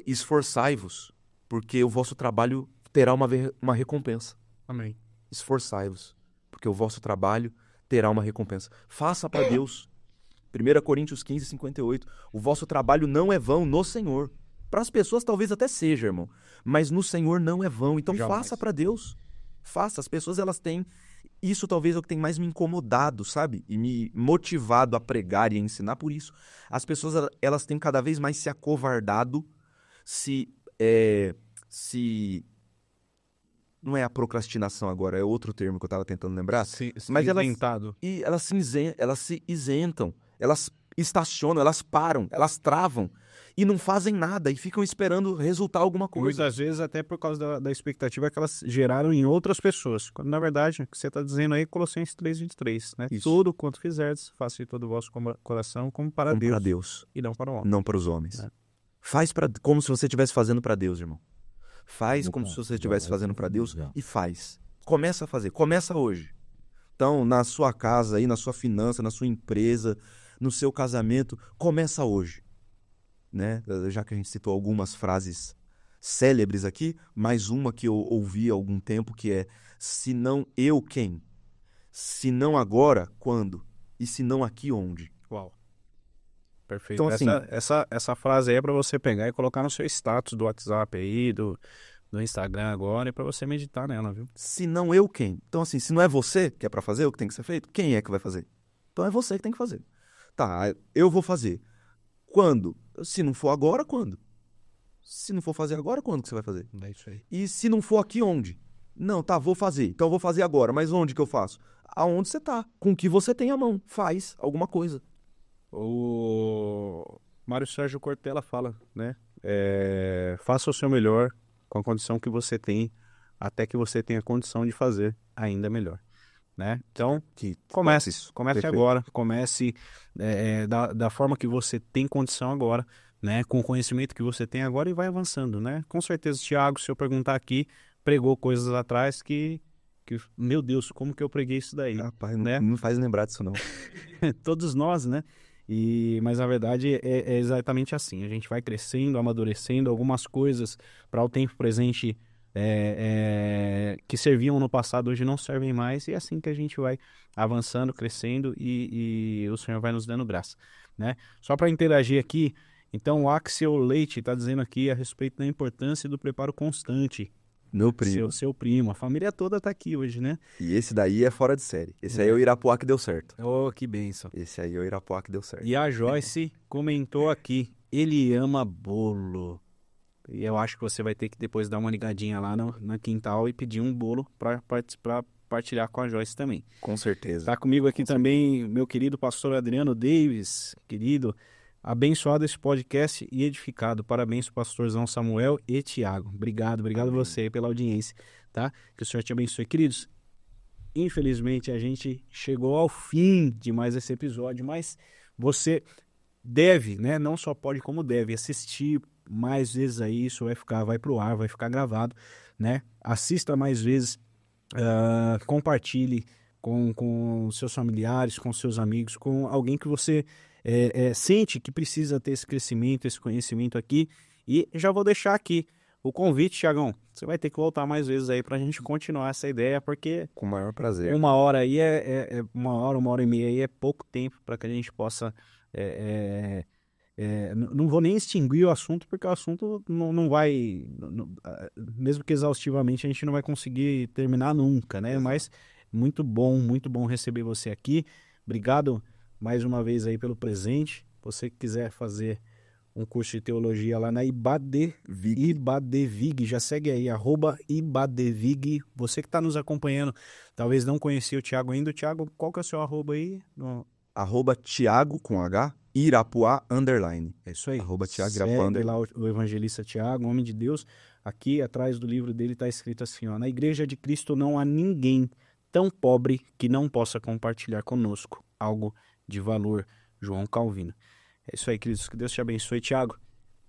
Esforçai-vos, porque o vosso trabalho terá uma recompensa. Amém. Esforçai-vos, porque o vosso trabalho terá uma recompensa. Faça para Deus. 1 Coríntios 15:58. O vosso trabalho não é vão no Senhor. Para as pessoas talvez até seja, irmão, mas no Senhor não é vão. Então Jamais. faça para Deus. Faça. As pessoas, elas têm... Isso talvez é o que tem mais me incomodado, sabe? E me motivado a pregar e a ensinar por isso. As pessoas, elas têm cada vez mais se acovardado, não é a procrastinação agora, é outro termo que eu estava tentando lembrar. Mas elas se isentam, elas estacionam, elas param, elas travam e não fazem nada e ficam esperando resultar alguma coisa. Muitas vezes até por causa da expectativa que elas geraram em outras pessoas. Quando, na verdade, o que você está dizendo aí, Colossenses 3:23, né? Isso. Tudo quanto fizerdes, faça de todo o vosso coração como para Como Deus, para Deus, e não para o homem. não para os homens. É. Faz como se você estivesse fazendo para Deus, irmão. Faz como se você estivesse fazendo para Deus e faz. Começa a fazer, começa hoje. Então, na sua casa, aí, na sua finança, na sua empresa, no seu casamento, começa hoje. Né? Já que a gente citou algumas frases célebres aqui, mais uma que eu ouvi há algum tempo, que é: se não eu, quem? Se não agora, quando? E se não aqui, onde? Uau. Perfeito. Então, assim, essa frase aí é para você pegar e colocar no seu status do WhatsApp aí, do Instagram agora, e para você meditar nela, viu? Se não eu, quem? Então, assim, se não é você que é para fazer o que tem que ser feito, quem é que vai fazer? Então é você que tem que fazer. Tá, eu vou fazer. Quando? Se não for agora, quando? Se não for fazer agora, quando que você vai fazer? É isso aí. E se não for aqui, onde? Não, tá, vou fazer. Então eu vou fazer agora. Mas onde que eu faço? Aonde você tá. Com o que você tem à mão. Faz alguma coisa. O Mário Sérgio Cortella fala, né? Faça o seu melhor com a condição que você tem, até que você tenha condição de fazer ainda melhor, né? Então, comece Perfeito. agora, comece da forma que você tem condição agora, né? Com o conhecimento que você tem agora, e vai avançando, né? Com certeza, Thiago, se eu perguntar aqui, pregou coisas atrás que meu Deus, como que eu preguei isso daí? Rapaz, né? não faz lembrar disso, não. Todos nós, né? Mas na verdade é exatamente assim. A gente vai crescendo, amadurecendo. Algumas coisas para o tempo presente que serviam no passado hoje não servem mais. E é assim que a gente vai avançando, crescendo, e o Senhor vai nos dando graça, né? Só para interagir aqui, então o Axel Leite está dizendo aqui a respeito da importância do preparo constante. Meu primo. Seu primo. A família toda está aqui hoje, né? E esse daí é fora de série. Esse aí é o Irapuá que deu certo. Oh, que bênção. Esse aí é o Irapuá que deu certo. E a Joyce comentou aqui: ele ama bolo. E eu acho que você vai ter que depois dar uma ligadinha lá no quintal e pedir um bolo para partilhar com a Joyce também. Com certeza. Está comigo aqui também meu querido pastor Adriano Davis, querido. Abençoado esse podcast e edificado. Parabéns, pastorzão Samuel e Tiago. Obrigado Amém. Você pela audiência, tá? Que o Senhor te abençoe. Queridos, infelizmente a gente chegou ao fim de mais esse episódio, mas você deve, né? Não só pode, como deve assistir mais vezes aí. Isso vai pro ar, vai ficar gravado, né? Assista mais vezes, compartilhe com seus familiares, com seus amigos, com alguém que você sente que precisa ter esse crescimento, esse conhecimento aqui. E já vou deixar aqui o convite, Thiagão. Você vai ter que voltar mais vezes aí para a gente continuar essa ideia, porque Com o maior prazer. uma hora aí uma hora e meia aí é pouco tempo para que a gente possa... não vou nem extinguir o assunto, porque o assunto não vai... mesmo que exaustivamente, a gente não vai conseguir terminar nunca, né? Exato. Mas muito bom receber você aqui. Obrigado mais uma vez aí pelo presente. Você que quiser fazer um curso de teologia lá na Ibadevig, já segue aí, @Ibadevig. Você que está nos acompanhando, talvez não conhecia o Thiago ainda. Thiago, qual que é o seu arroba aí? @Thiago, com H, Irapuá, _. É isso aí. @Thiago Segue Irapuá, lá o evangelista Thiago, homem de Deus. Aqui atrás do livro dele está escrito assim, ó: na Igreja de Cristo não há ninguém tão pobre que não possa compartilhar conosco algo de valor. João Calvino. É isso aí, queridos. Que Deus te abençoe, Thiago.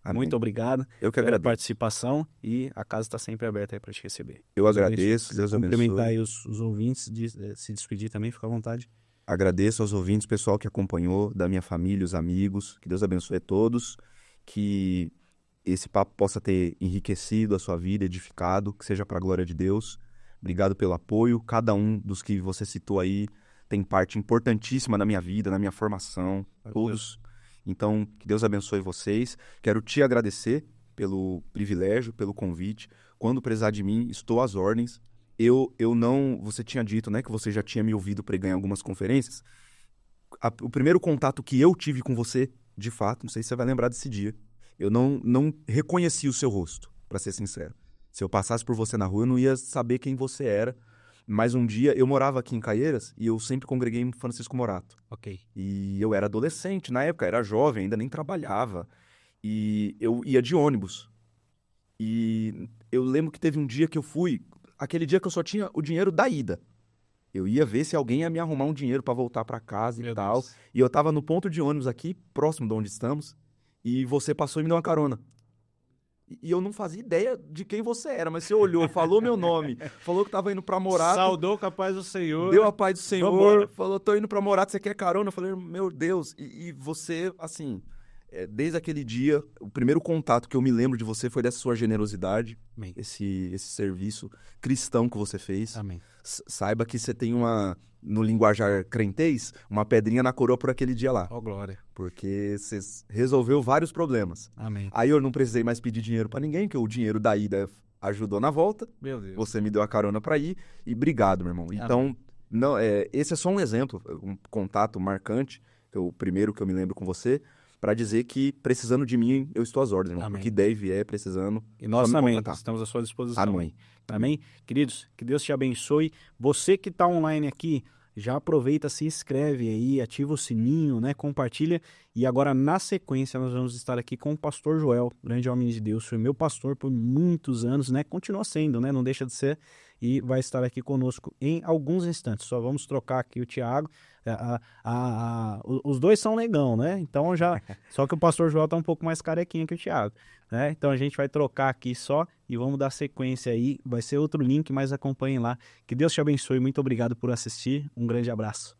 Amém. Muito obrigado Eu que pela agradeço. participação e a casa está sempre aberta aí para te receber. Eu agradeço, Deus Cumprimentar abençoe. aí os ouvintes, se despedir também, fica à vontade. Agradeço aos ouvintes, pessoal que acompanhou, da minha família, os amigos. Que Deus abençoe a todos. Que esse papo possa ter enriquecido a sua vida, edificado, que seja para a glória de Deus. Obrigado pelo apoio. Cada um dos que você citou aí tem parte importantíssima na minha vida, na minha formação. Todos. Então, que Deus abençoe vocês. Quero te agradecer pelo privilégio, pelo convite. Quando precisar de mim, estou às ordens. Eu não... Você tinha dito, né, que você já tinha me ouvido pregar em algumas conferências. O primeiro contato que eu tive com você, de fato, não sei se você vai lembrar desse dia, eu não reconheci o seu rosto, para ser sincero. Se eu passasse por você na rua, eu não ia saber quem você era. Mas um dia, eu morava aqui em Caieiras e eu sempre congreguei em Francisco Morato. Ok. E eu era adolescente na época, era jovem, ainda nem trabalhava. E eu ia de ônibus. E eu lembro que teve um dia que eu fui, aquele dia que eu só tinha o dinheiro da ida. Eu ia ver se alguém ia me arrumar um dinheiro para voltar para casa e tal. Deus. E eu tava no ponto de ônibus aqui, próximo de onde estamos, e você passou e me deu uma carona. E eu não fazia ideia de quem você era, mas você olhou, falou meu nome, falou que tava indo pra Morato. Saudou com a paz do Senhor. Deu a paz do Senhor, Vambora. falou, tô indo pra Morato, você quer carona? Eu falei, meu Deus. E você, assim, desde aquele dia, o primeiro contato que eu me lembro de você foi dessa sua generosidade, Amém. esse serviço cristão que você fez. Amém. Saiba que você tem no linguajar crentez, uma pedrinha na coroa por aquele dia lá. Ó, glória. Porque você resolveu vários problemas. Amém. Aí eu não precisei mais pedir dinheiro pra ninguém, porque o dinheiro da ida ajudou na volta. Meu Deus. Você me deu a carona pra ir e obrigado, meu irmão. Então, não, esse é só um exemplo, um contato marcante, o primeiro que eu me lembro com você, pra dizer que precisando de mim, eu estou às ordens, irmão. Amém. Porque deve precisando. E nós só me também contatar. estamos à sua disposição. Amém. Amém? Queridos, que Deus te abençoe. Você que está online aqui, já aproveita, se inscreve aí, ativa o sininho, né? Compartilha. E agora, na sequência, nós vamos estar aqui com o pastor Joel, grande homem de Deus. Foi meu pastor por muitos anos, né? Continua sendo, né? Não deixa de ser. E vai estar aqui conosco em alguns instantes. Só vamos trocar aqui o Thiago. Os dois são negão, né? Então já. Só que o pastor Joel tá um pouco mais carequinho que o Thiago, né? Então a gente vai trocar aqui só e vamos dar sequência aí. Vai ser outro link, mas acompanhem lá. Que Deus te abençoe. Muito obrigado por assistir. Um grande abraço.